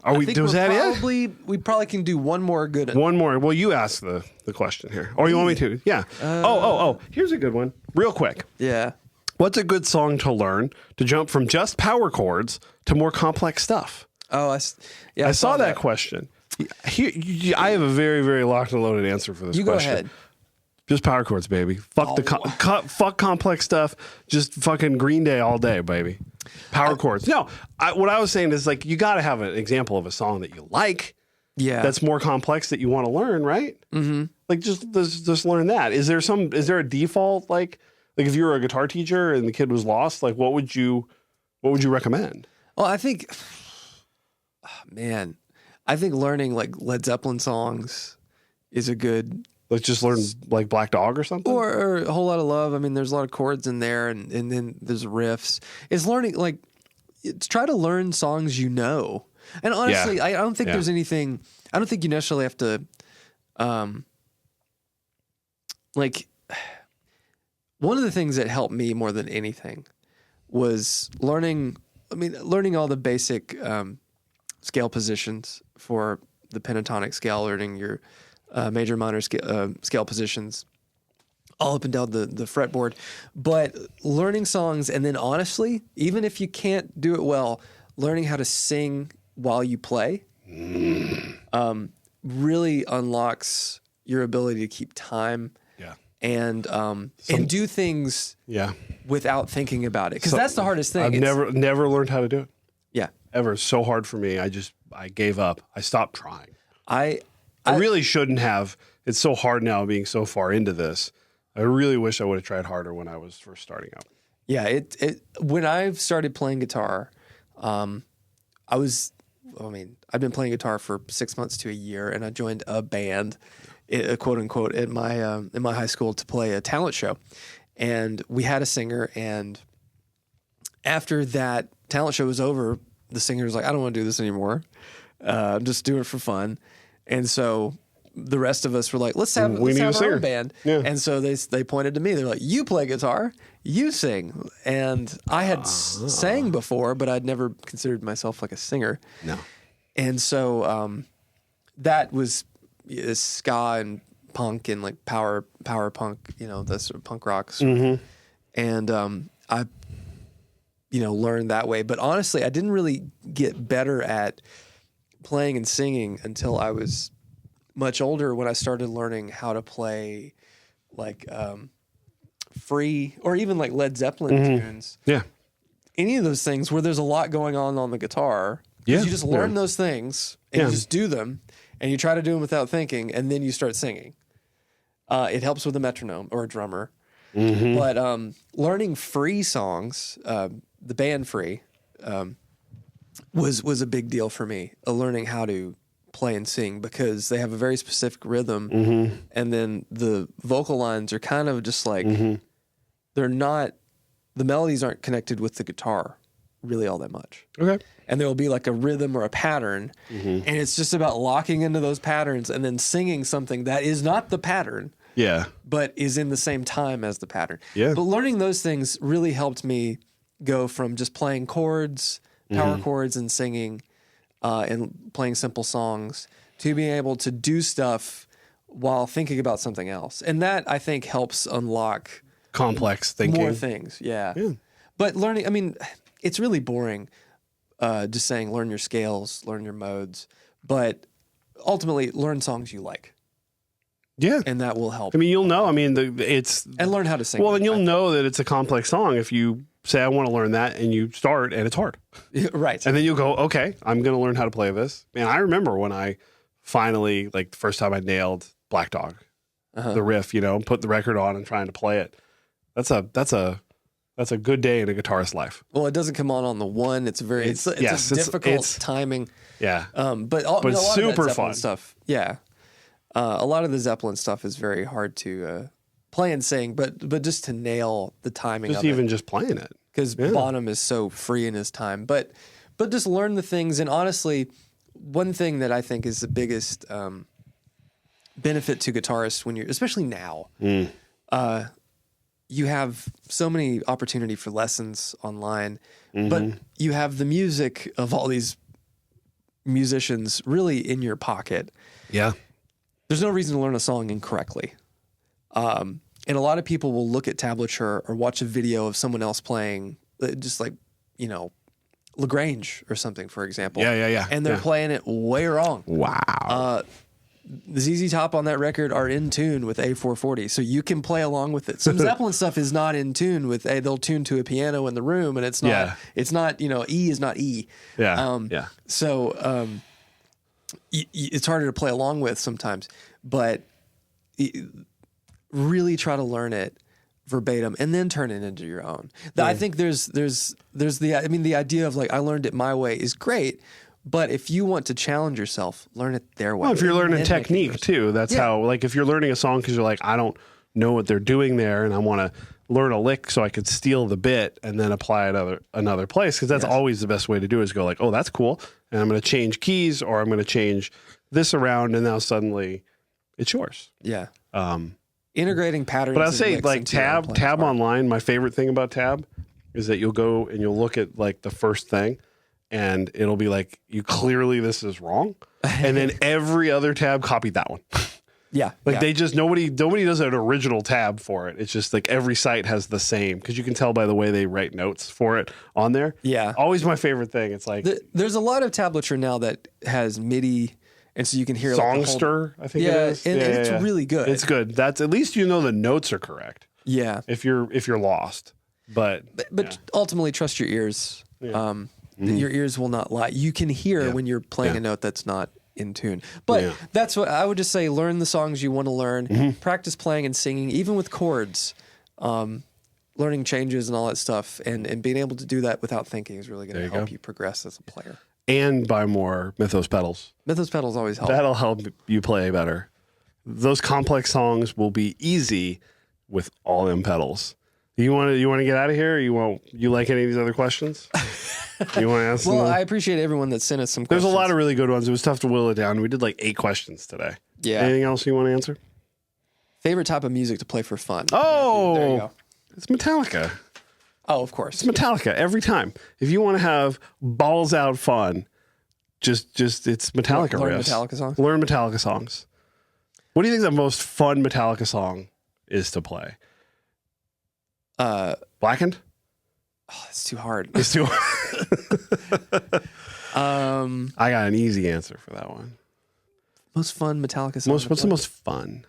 Are we? Was that it? We probably can do one more good one. One more. Well, you asked the question here, or you want me to? Yeah. Here's a good one, real quick. Yeah. What's a good song to learn to jump from just power chords to more complex stuff? Oh, I saw that question. Here, I have a very, very locked and loaded answer for this question. You go ahead. Just power chords, baby. Fuck fuck complex stuff. Just fucking Green Day all day, baby. Power chords. No, what I was saying is like you got to have an example of a song that you like. Yeah. That's more complex that you want to learn, right? Mm-hmm. Like just learn that. Is there a default like if you were a guitar teacher and the kid was lost, like what would you recommend? Well, I think, I think learning like Led Zeppelin songs is a good. Let's just learn like Black Dog or something? Or A Whole Lot of Love. I mean, there's a lot of chords in there and then there's riffs. It's learning, like, try to learn songs you know. And honestly, I don't think there's anything, I don't think you necessarily have to, like, one of the things that helped me more than anything was learning all the basic scale positions for the pentatonic scale, learning your major minor scale positions all up and down the fretboard, but learning songs and then honestly, even if you can't do it well, learning how to sing while you play really unlocks your ability to keep time and do things without thinking about it, because that's the hardest thing. I've never learned how to do it. Yeah, ever. It's so hard for me. I gave up. I stopped trying. I really shouldn't have. It's so hard now being so far into this. I really wish I would have tried harder when I was first starting out. Yeah, when I started playing guitar, I've been playing guitar for 6 months to a year, and I joined a band, quote unquote, at my high school to play a talent show. And we had a singer, and after that talent show was over, the singer was like, I don't want to do this anymore. I'm just doing it for fun. And so the rest of us were like, let's have our own band. Yeah. And so they pointed to me. They're like, you play guitar, you sing. And I had sang before, but I'd never considered myself like a singer. No. And so that was ska and punk and like power punk, the sort of punk rock. Mm-hmm. And I learned that way. But honestly, I didn't really get better at playing and singing until I was much older, when I started learning how to play like free or even like Led Zeppelin tunes. Yeah. Any of those things where there's a lot going on the guitar. Yeah. You just learn those things and you just do them, and you try to do them without thinking, and then you start singing. It helps with a metronome or a drummer. Mm-hmm. But learning free songs, the band Free, was a big deal for me, learning how to play and sing, because they have a very specific rhythm, and then the vocal lines are kind of just like, they're not, the melodies aren't connected with the guitar really all that much. Okay. And there will be like a rhythm or a pattern, and it's just about locking into those patterns and then singing something that is not the pattern, but is in the same time as the pattern. Yeah. But learning those things really helped me go from just playing chords, power chords, and singing and playing simple songs to being able to do stuff while thinking about something else. And that, I think, helps unlock complex thinking. More things, yeah. But learning, it's really boring just saying learn your scales, learn your modes, but ultimately learn songs you like. Yeah. And that will help. You'll know. And learn how to sing. Well, and you'll know that it's a complex song if you say, I want to learn that, and you start, and it's hard. Right. And then you'll go, okay, I'm going to learn how to play this. Man, I remember when I finally, like the first time I nailed Black Dog, the riff, put the record on and trying to play it. That's a good day in a guitarist's life. Well, it doesn't come on the one. It's a difficult timing. Yeah. But it's super fun stuff. Yeah. A lot of the Zeppelin stuff is very hard to play and sing, but just to nail the timing Just of even it. just playing it. Because Bonham is so free in his time. But just learn the things. And honestly, one thing that I think is the biggest benefit to guitarists when you're, especially now, you have so many opportunity for lessons online, but you have the music of all these musicians really in your pocket. Yeah. There's no reason to learn a song incorrectly. And a lot of people will look at tablature or watch a video of someone else playing, just like, LaGrange or something, for example. Yeah. And they're playing it way wrong. Wow. The ZZ Top on that record are in tune with A440, so you can play along with it. Some Zeppelin stuff is not in tune with A. They'll tune to a piano in the room, and it's not. It's not. E is not E. Yeah. So it's harder to play along with sometimes, but really try to learn it verbatim and then turn it into your own. I think there's the idea of like I learned it my way is great. But if you want to challenge yourself, learn it their way. Well, if you're learning technique too, that's how, like, if you're learning a song because you're like, I don't know what they're doing there and I want to learn a lick so I could steal the bit and then apply it another place. Because that's always the best way to do it, is go like, oh, that's cool. And I'm going to change keys or I'm going to change this around. And now suddenly it's yours. Yeah. Integrating patterns. But I'll say like Tab online, my favorite thing about Tab is that you'll go and you'll look at like the first thing. And it'll be like, this is wrong. And then every other tab copied that one. Yeah. Like they just, nobody does an original tab for it. It's just like every site has the same, because you can tell by the way they write notes for it on there. Yeah. Always my favorite thing. It's like. There's a lot of tablature now that has MIDI. And so you can hear Songster, I think it is. And it's really good. It's good. That's at least the notes are correct. Yeah. If you're lost. But ultimately trust your ears. Yeah. Your ears will not lie. You can hear when you're playing a note that's not in tune. But that's what I would just say. Learn the songs you want to learn. Practice playing and singing, even with chords. Learning changes and all that stuff. And being able to do that without thinking is really going to help you progress as a player. And buy more Mythos pedals. Mythos pedals always help. That'll help you play better. Those complex songs will be easy with all them pedals. You want to get out of here? Or you like any of these other questions? You want to ask? Well, I appreciate everyone that sent us some questions. There's a lot of really good ones. It was tough to whittle it down. We did like 8 questions today. Yeah. Anything else you want to answer? Favorite type of music to play for fun? Oh, there you go. It's Metallica. Oh, of course. It's Metallica every time. If you want to have balls out fun, just it's Metallica Learn riffs. Metallica songs? Learn Metallica songs. What do you think the most fun Metallica song is to play? Blackened? Oh, it's too hard. It's too hard. I got an easy answer for that one. Most fun Metallica song. What's the most fun?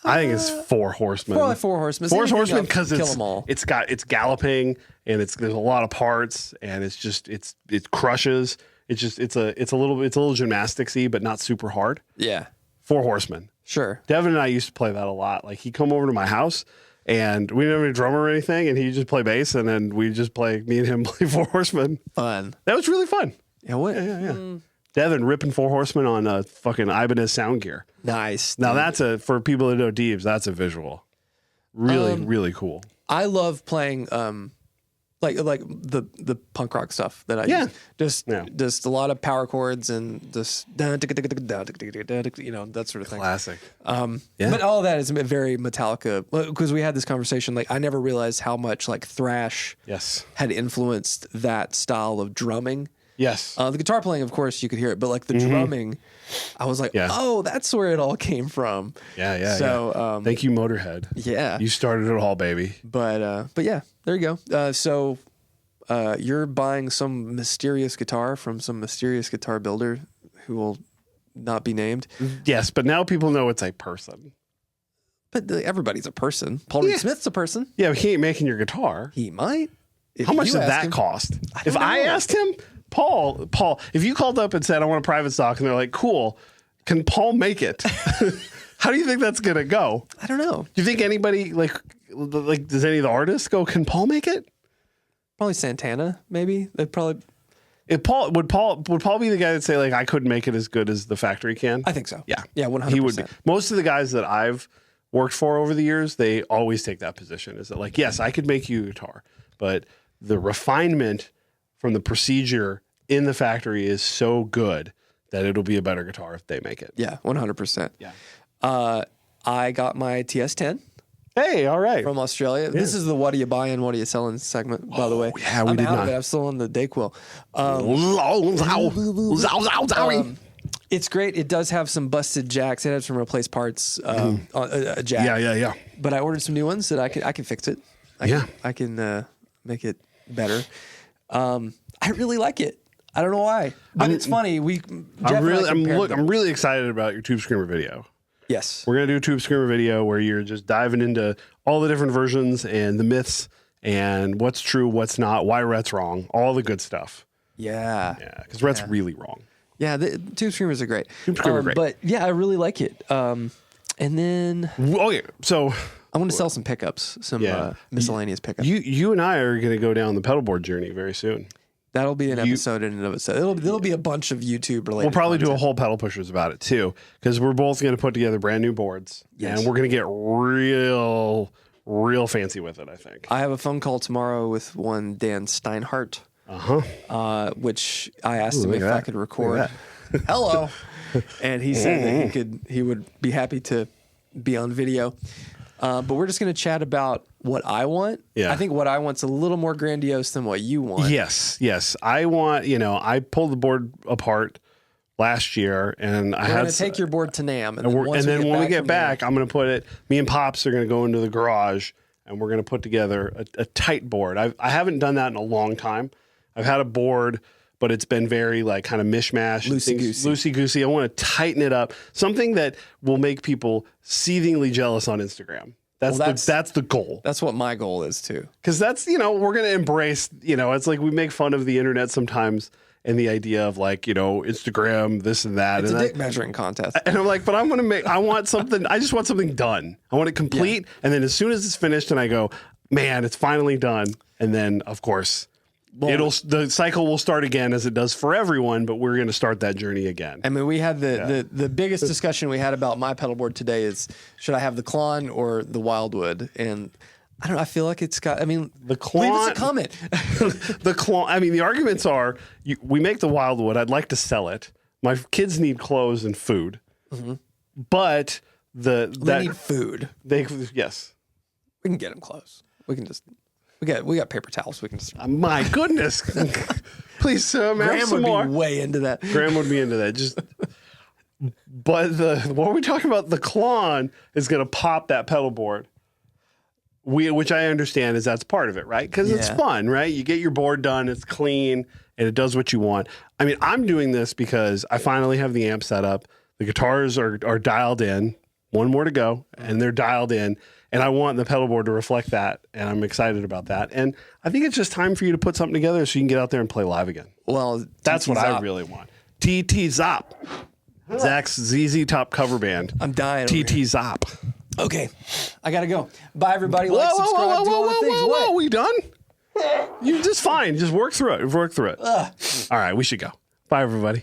I think it's Four Horsemen. Probably Four Horsemen. Four Horsemen, because it's galloping and there's a lot of parts and it crushes. It's a little gymnastics-y, but not super hard. Yeah. Four Horsemen. Sure. Devin and I used to play that a lot. Like he'd come over to my house and we didn't have any drummer or anything, and he'd just play bass, and then me and him play Four Horsemen. Fun. That was really fun. Yeah. What? Yeah. Devin ripping Four Horsemen on fucking Ibanez sound gear. Nice. Now that's for people that know Deebs, that's a visual. Really, really cool. I love playing like the punk rock stuff that I just a lot of power chords and just that sort of thing. Classic. But all of that is very Metallica, because we had this conversation. Like I never realized how much like thrash had influenced that style of drumming. Yes. The guitar playing, of course, you could hear it, but like the drumming, I was like, oh, that's where it all came from. Yeah. So thank you, Motorhead. Yeah. You started it all, baby. But yeah, there you go. So you're buying some mysterious guitar from some mysterious guitar builder who will not be named. Yes, but now people know it's a person. But everybody's a person. Paul Reed Smith's a person. Yeah, but he ain't making your guitar. He might. How much did that cost? If I asked him, Paul, if you called up and said, I want a private stock, and they're like, cool, can Paul make it? How do you think that's going to go? I don't know. Do you think anybody, like, does any of the artists go, can Paul make it? Probably Santana, maybe. They'd probably... Would Paul be the guy that say, like, I couldn't make it as good as the factory can? I think so. Yeah. Yeah, 100%. He would be. Most of the guys that I've worked for over the years, they always take that position. Is that like, yes, I could make you a guitar, but the refinement from the procedure in the factory is so good that it'll be a better guitar if they make it. Yeah, 100%. Yeah. I got my TS10. Hey, all right. From Australia. Yeah. This is the what are you buying, what are you selling segment, by the way. Yeah, we did not. I'm still on the Dayquil. It's great. It does have some busted jacks. It has some replaced parts, a jack. Yeah. But I ordered some new ones that I can fix it. I can make it better. I really like it. I don't know why, but it's funny. I'm really excited about your Tube Screamer video. Yes, we're gonna do a Tube Screamer video where you're just diving into all the different versions and the myths and what's true, what's not, why Rhett's wrong, all the good stuff. Yeah, because Rhett's really wrong. Yeah, the Tube Screamers are great. Tube Screamer great. But yeah, I really like it. And then so I want to sell some pickups, some miscellaneous pickups. You and I are gonna go down the pedalboard journey very soon. That'll be an episode in and of itself. There'll be a bunch of YouTube related. We'll probably do a whole pedal pushers about it too, because we're both going to put together brand new boards, and we're going to get real fancy with it. I think. I have a phone call tomorrow with one Dan Steinhardt, which I asked him if I could record. Hello, and he said that he would be happy to be on video. But we're just going to chat about what I want. Yeah. I think what I want's a little more grandiose than what you want. Yes. I want, I pulled the board apart last year and we're going to take your board to NAMM. And then when we get back, I'm going to put it, me and Pops are going to go into the garage and we're going to put together a tight board. I haven't done that in a long time. I've had a board, but it's been very like kind of mishmash. Loosey-goosey. I want to tighten it up. Something that will make people seethingly jealous on Instagram. That's the goal. That's what my goal is too. Because that's, we're going to embrace, it's like we make fun of the internet sometimes and the idea of like, Instagram, this and that. It's a dick measuring contest. And I'm like, but I want something, I just want something done. I want it complete. Yeah. And then as soon as it's finished and I go, man, it's finally done. And then of course, the cycle will start again as it does for everyone, but we're going to start that journey again. I mean, we had the biggest discussion we had about my pedal board today is should I have the Klon or the Wildwood? And I don't know. I feel like it's got. I mean, the Klon. Leave us a comment. The Klon. I mean, the arguments are: we make the Wildwood. I'd like to sell it. My kids need clothes and food, but they need food. Yes, we can get them clothes. We can just. We got paper towels. We can just. My goodness! Please, have some more. Graham would be way into that. Graham would be into that. But what are we talking about? The Klon is going to pop that pedal board. Which I understand is that's part of it, right? Because it's fun, right? You get your board done, it's clean, and it does what you want. I mean, I'm doing this because I finally have the amp set up. The guitars are dialed in. One more to go, and they're dialed in. And I want the pedal board to reflect that, and I'm excited about that. And I think it's just time for you to put something together so you can get out there and play live again. Well, that's what I really want. TT Zop. Zach's ZZ Top cover band. I'm dying. TT Zop. Okay, I gotta go. Bye, everybody. Like, subscribe, do all the things. Whoa, we done? You're just fine. Just work through it. All right, we should go. Bye, everybody.